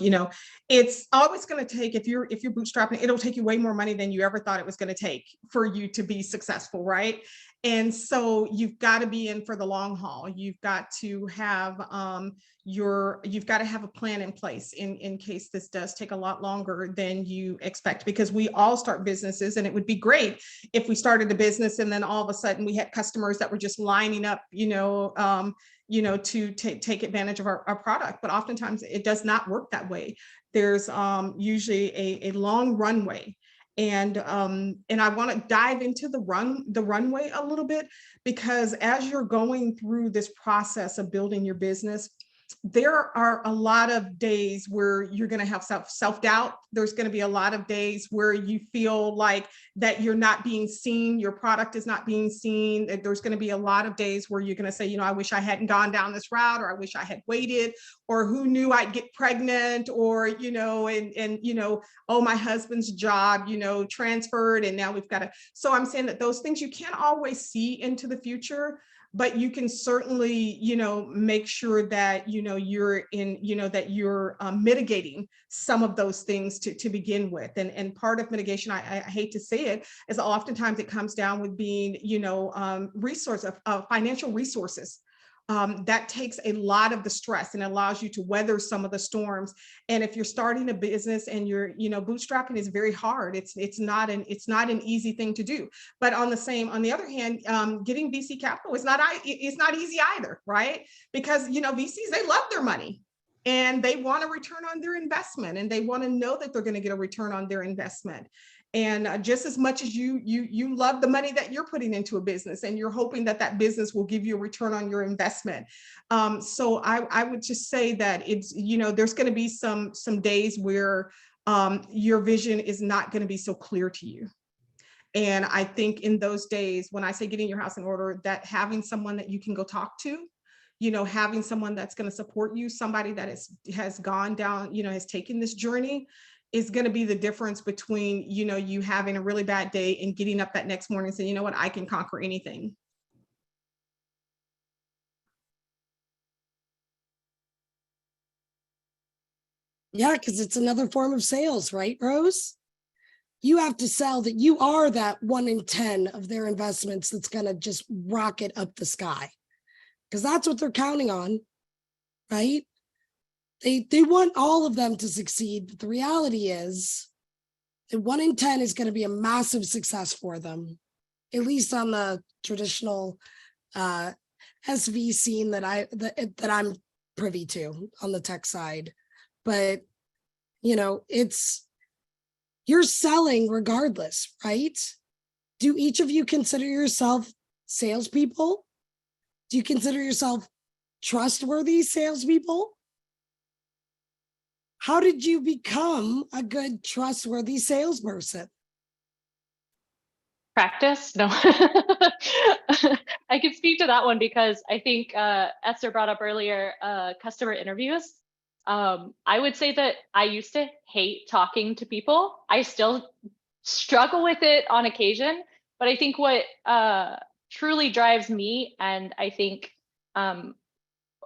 it's always going to take, if you're bootstrapping, it'll take you way more money than you ever thought it was going to take for you to be successful, right? And so you've got to be in for the long haul. You've got to have you've got to have a plan in place in case this does take a lot longer than you expect, because we all start businesses, and it would be great if we started a business and then all of a sudden we had customers that were just lining up, to take advantage of our product. But oftentimes it does not work that way. There's usually a long runway. And I want to dive into the runway a little bit, because as you're going through this process of building your business, there are a lot of days where you're going to have self-doubt. There's going to be a lot of days where you feel like that you're not being seen, your product is not being seen. There's going to be a lot of days where you're going to say, I wish I hadn't gone down this route, or I wish I had waited, or who knew I'd get pregnant, or, oh, my husband's job, transferred, and now we've got to. So I'm saying that those things you can't always see into the future, but you can certainly, make sure that, you're in, that you're mitigating some of those things to begin with. And part of mitigation, I hate to say it, is oftentimes it comes down with being, financial resources. That takes a lot of the stress and allows you to weather some of the storms. And if you're starting a business and you're, bootstrapping is very hard. It's not an easy thing to do. But on the other hand, getting VC capital is not easy either, right? Because VCs, they love their money, and they want a return on their investment, and they want to know that they're going to get a return on their investment. And just as much as you love the money that you're putting into a business, and you're hoping that business will give you a return on your investment. So I would just say that it's, there's going to be some days where your vision is not going to be so clear to you. And I think in those days, when I say getting your house in order, that having someone that you can go talk to, having someone that's going to support you, somebody that has gone down, has taken this journey, is going to be the difference between, you having a really bad day and getting up that next morning and saying, you know what, I can conquer anything. Yeah, because it's another form of sales, right, Rose? You have to sell that you are that 1 in 10 of their investments that's going to just rocket up the sky, because that's what they're counting on, right? They want all of them to succeed, but the reality is that 1 in 10 is going to be a massive success for them, at least on the traditional SV scene that I'm privy to on the tech side. But you're selling regardless, right? Do each of you consider yourself salespeople? Do you consider yourself trustworthy salespeople? How did you become a good, trustworthy salesperson? Practice? No. I can speak to that one because I think Esther brought up earlier customer interviews. I would say that I used to hate talking to people. I still struggle with it on occasion, but I think what truly drives me, and I think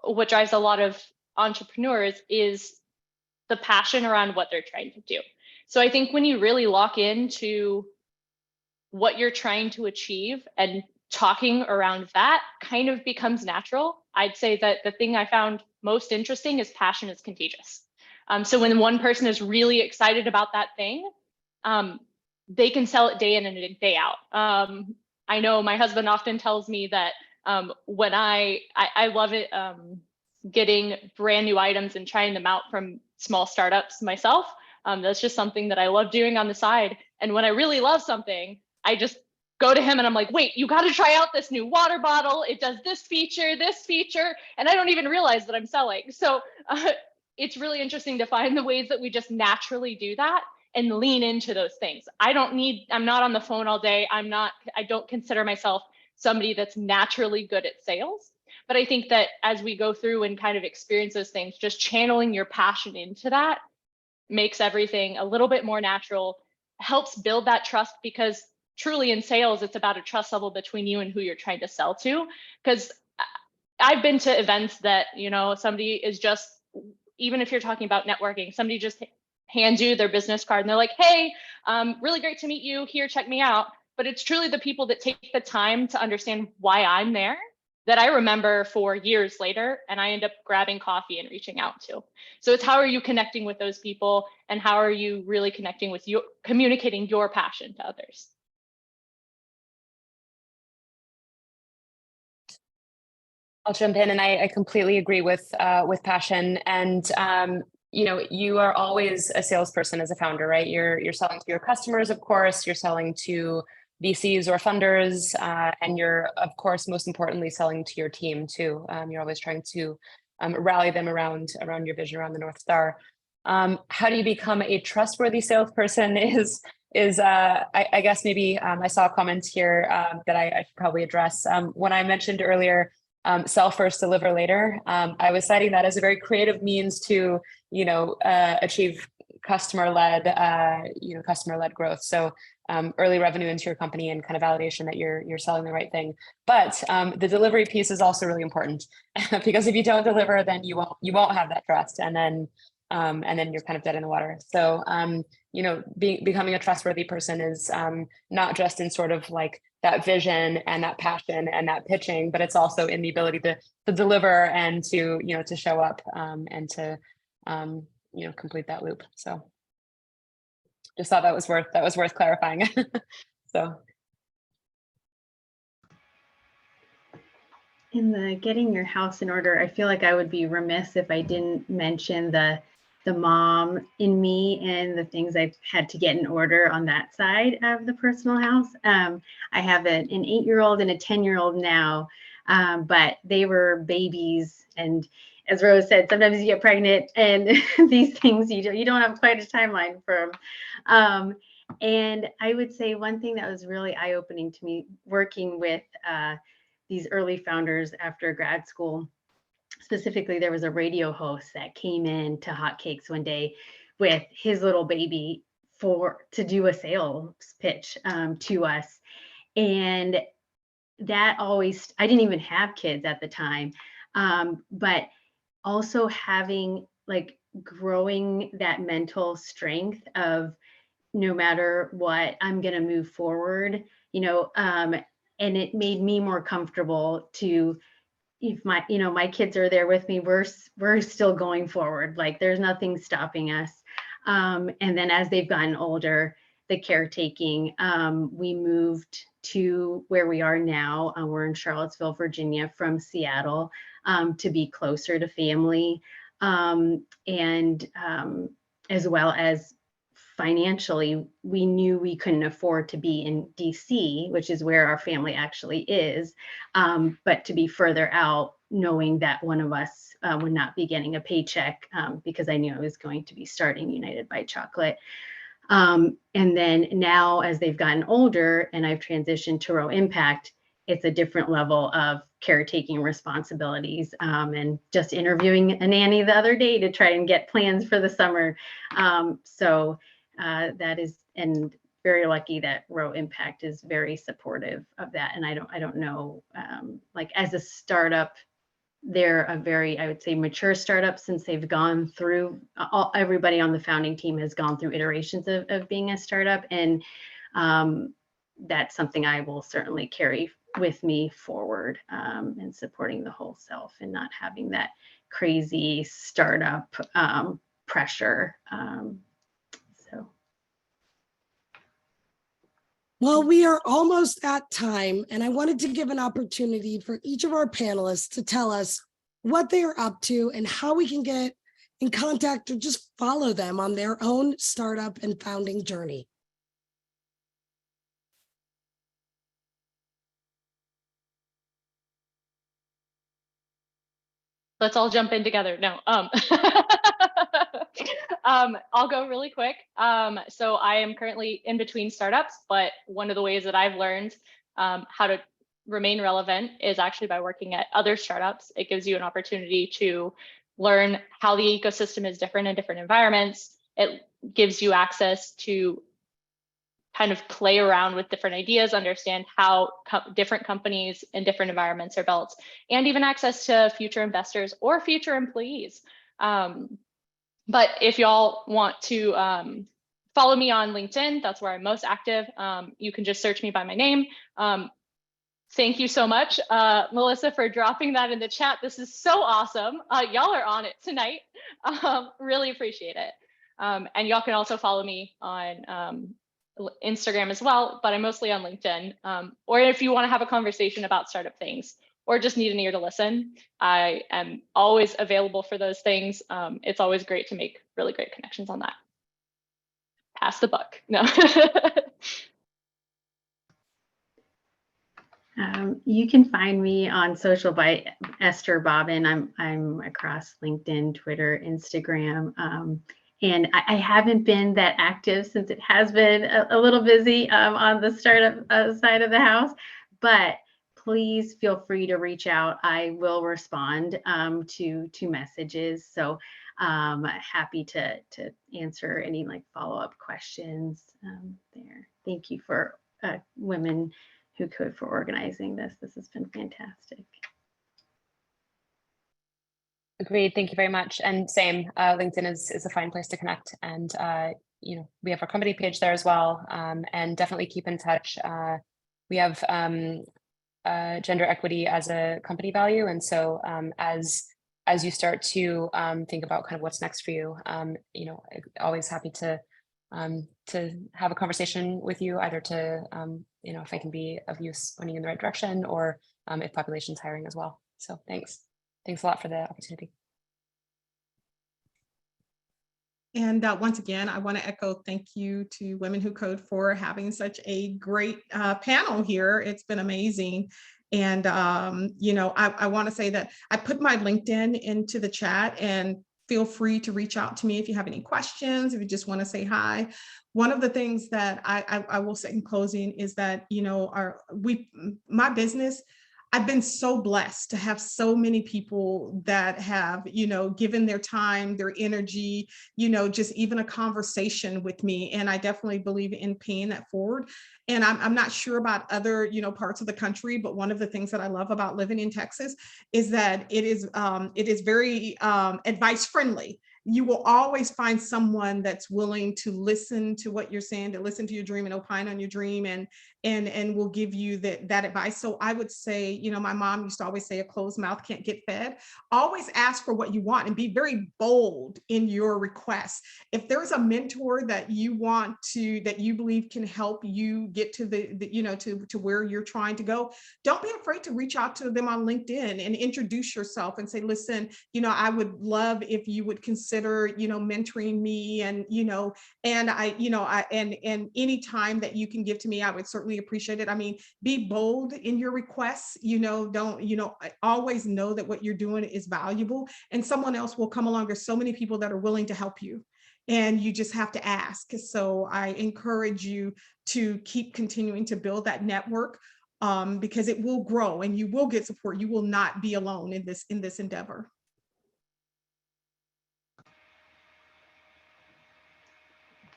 what drives a lot of entrepreneurs, is the passion around what they're trying to do. So I think when you really lock into what you're trying to achieve and talking around that kind of becomes natural. I'd say that the thing I found most interesting is passion is contagious. So when one person is really excited about that thing, they can sell it day in and day out. I know my husband often tells me that when I love it getting brand new items and trying them out from small startups myself. That's just something that I love doing on the side. And when I really love something, I just go to him and I'm like, wait, you got to try out this new water bottle. It does this feature, and I don't even realize that I'm selling. So it's really interesting to find the ways that we just naturally do that and lean into those things. I'm not on the phone all day. I don't consider myself somebody that's naturally good at sales. But I think that as we go through and kind of experience those things, just channeling your passion into that makes everything a little bit more natural, helps build that trust, because truly in sales, it's about a trust level between you and who you're trying to sell to. Because I've been to events that, somebody is just, even if you're talking about networking, somebody just hands you their business card and they're like, hey, really great to meet you here, check me out. But it's truly the people that take the time to understand why I'm there that I remember for years later, and I end up grabbing coffee and reaching out to. So it's how are you connecting with those people, and how are you really connecting with communicating your passion to others? I'll jump in, and I completely agree with passion. And you are always a salesperson as a founder, right? You're selling to your customers, of course. You're selling to VCs or funders, and you're, of course, most importantly, selling to your team too. You're always trying to rally them around your vision, around the North Star. How do you become a trustworthy salesperson is I guess maybe I saw a comment here that I should probably address. When I mentioned earlier, sell first, deliver later, I was citing that as a very creative means to, achieve customer-led growth. So early revenue into your company and kind of validation that you're selling the right thing. But the delivery piece is also really important because if you don't deliver, then you won't have that trust, and then you're kind of dead in the water. So becoming a trustworthy person is not just in sort of like that vision and that passion and that pitching, but it's also in the ability to deliver and to show up and to complete that loop. So just thought that was worth clarifying. So in the getting your house in order, I feel like I would be remiss if I didn't mention the mom in me and the things I've had to get in order on that side of the personal house. I have an 8-year-old and a 10-year-old now, but they were babies. And as Rose said, sometimes you get pregnant and these things, you don't have quite a timeline for them. And I would say one thing that was really eye-opening to me working with these early founders after grad school, specifically, there was a radio host that came in to Hotcakes one day with his little baby to do a sales pitch to us. And that always, I didn't even have kids at the time, but also having growing that mental strength of no matter what, I'm going to move forward, and it made me more comfortable to, if my kids are there with me, we're still going forward. Like there's nothing stopping us. And then as they've gotten older, the caretaking, we moved to where we are now. We're in Charlottesville, Virginia, from Seattle, to be closer to family, and as well as financially, we knew we couldn't afford to be in DC, which is where our family actually is, but to be further out, knowing that one of us would not be getting a paycheck, because I knew I was going to be starting United by Chocolate. And then now as they've gotten older and I've transitioned to Rho Impact, it's a different level of caretaking responsibilities, and just interviewing a nanny the other day to try and get plans for the summer. So that is, and very lucky that Rho Impact is very supportive of that. And I don't know, like as a startup, they're a very, I would say, mature startup since they've gone through, everybody on the founding team has gone through iterations of being a startup. And that's something I will certainly carry with me forward, and supporting the whole self and not having that crazy startup pressure. So. Well, we are almost at time, and I wanted to give an opportunity for each of our panelists to tell us what they are up to and how we can get in contact or just follow them on their own startup and founding journey. Let's all jump in together. No, I'll go really quick. So I am currently in between startups, but one of the ways that I've learned how to remain relevant is actually by working at other startups. It gives you an opportunity to learn how the ecosystem is different in different environments. It gives you access to kind of play around with different ideas, understand how different companies in different environments are built, and even access to future investors or future employees. But if y'all want to follow me on LinkedIn, that's where I'm most active. You can just search me by my name. Thank you so much, Melissa, for dropping that in the chat. This is so awesome. Y'all are on it tonight. Really appreciate it. And y'all can also follow me on Instagram as well, but I'm mostly on LinkedIn. Or if you want to have a conversation about startup things or just need an ear to listen, I am always available for those things. It's always great to make really great connections on that. Pass the buck. No. You can find me on social by Esther Bobbin. I'm across LinkedIn, Twitter, Instagram. And I haven't been that active since it has been a little busy on the startup side of the house, but please feel free to reach out. I will respond to messages. So happy to answer any like follow-up questions there. Thank you for Women Who Code for organizing this. This has been fantastic. Agreed. Thank you very much. And same, LinkedIn is a fine place to connect. And, you know, we have our company page there as well. And definitely keep in touch. We have gender equity as a company value. And so as you start to think about kind of what's next for you, you know, always happy to have a conversation with you, either to, you know, if I can be of use pointing in the right direction, or if population's hiring as well. So thanks. Thanks a lot for the opportunity. And once again, I want to echo thank you to Women Who Code for having such a great panel here. It's been amazing. And, you know, I want to say that I put my LinkedIn into the chat, and feel free to reach out to me if you have any questions, if you just want to say hi. One of the things that I will say in closing is that, you know, my business, I've been so blessed to have so many people that have, you know, given their time, their energy, you know, just even a conversation with me. And I definitely believe in paying that forward. And I'm not sure about other, you know, parts of the country, but one of the things that I love about living in Texas is that it is very advice friendly. You will always find someone that's willing to listen to what you're saying, to listen to your dream and opine on your dream, and will give you that advice. So I would say, you know, my mom used to always say, a closed mouth can't get fed. Always ask for what you want and be very bold in your requests. If there's a mentor that you want to, that you believe can help you get to the you know, to where you're trying to go, don't be afraid to reach out to them on LinkedIn and introduce yourself and say, listen, you know, I would love if you would consider, you know, mentoring me, and, you know, and and any time that you can give to me, I would certainly appreciate it. I mean, be bold in your requests, you know, don't, you know, always know that what you're doing is valuable and someone else will come along. There's so many people that are willing to help you. and you just have to ask. So I encourage you to keep continuing to build that network, because it will grow and you will get support. You will not be alone in this endeavor.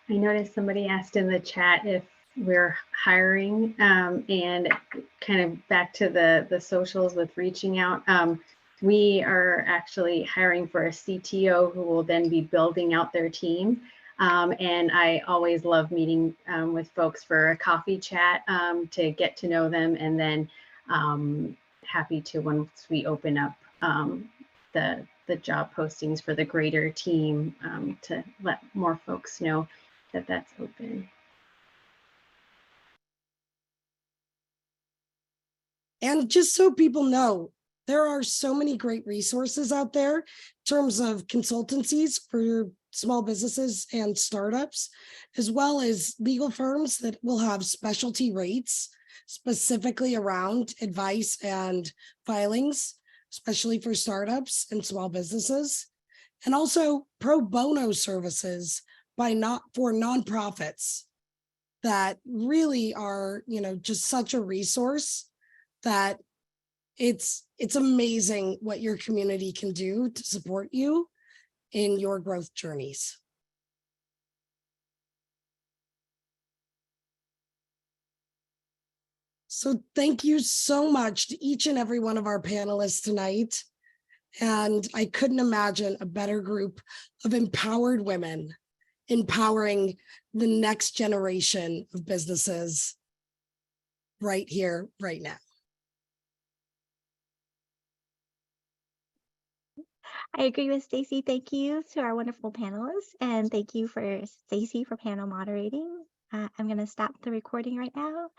I noticed somebody asked in the chat if we're hiring, and kind of back to the socials with reaching out. We are actually hiring for a CTO who will then be building out their team. And I always love meeting with folks for a coffee chat to get to know them, and then happy to, once we open up the job postings for the greater team, to let more folks know that that's open. And just so people know, there are so many great resources out there in terms of consultancies for small businesses and startups, as well as legal firms that will have specialty rates specifically around advice and filings, especially for startups and small businesses, and also pro bono services for nonprofits that really are, just such a resource that it's amazing what your community can do to support you in your growth journeys. So thank you so much to each and every one of our panelists tonight. And I couldn't imagine a better group of empowered women empowering the next generation of businesses right here, right now. I agree with Stacy. Thank you to our wonderful panelists, and thank you for Stacy for panel moderating. I'm going to stop the recording right now.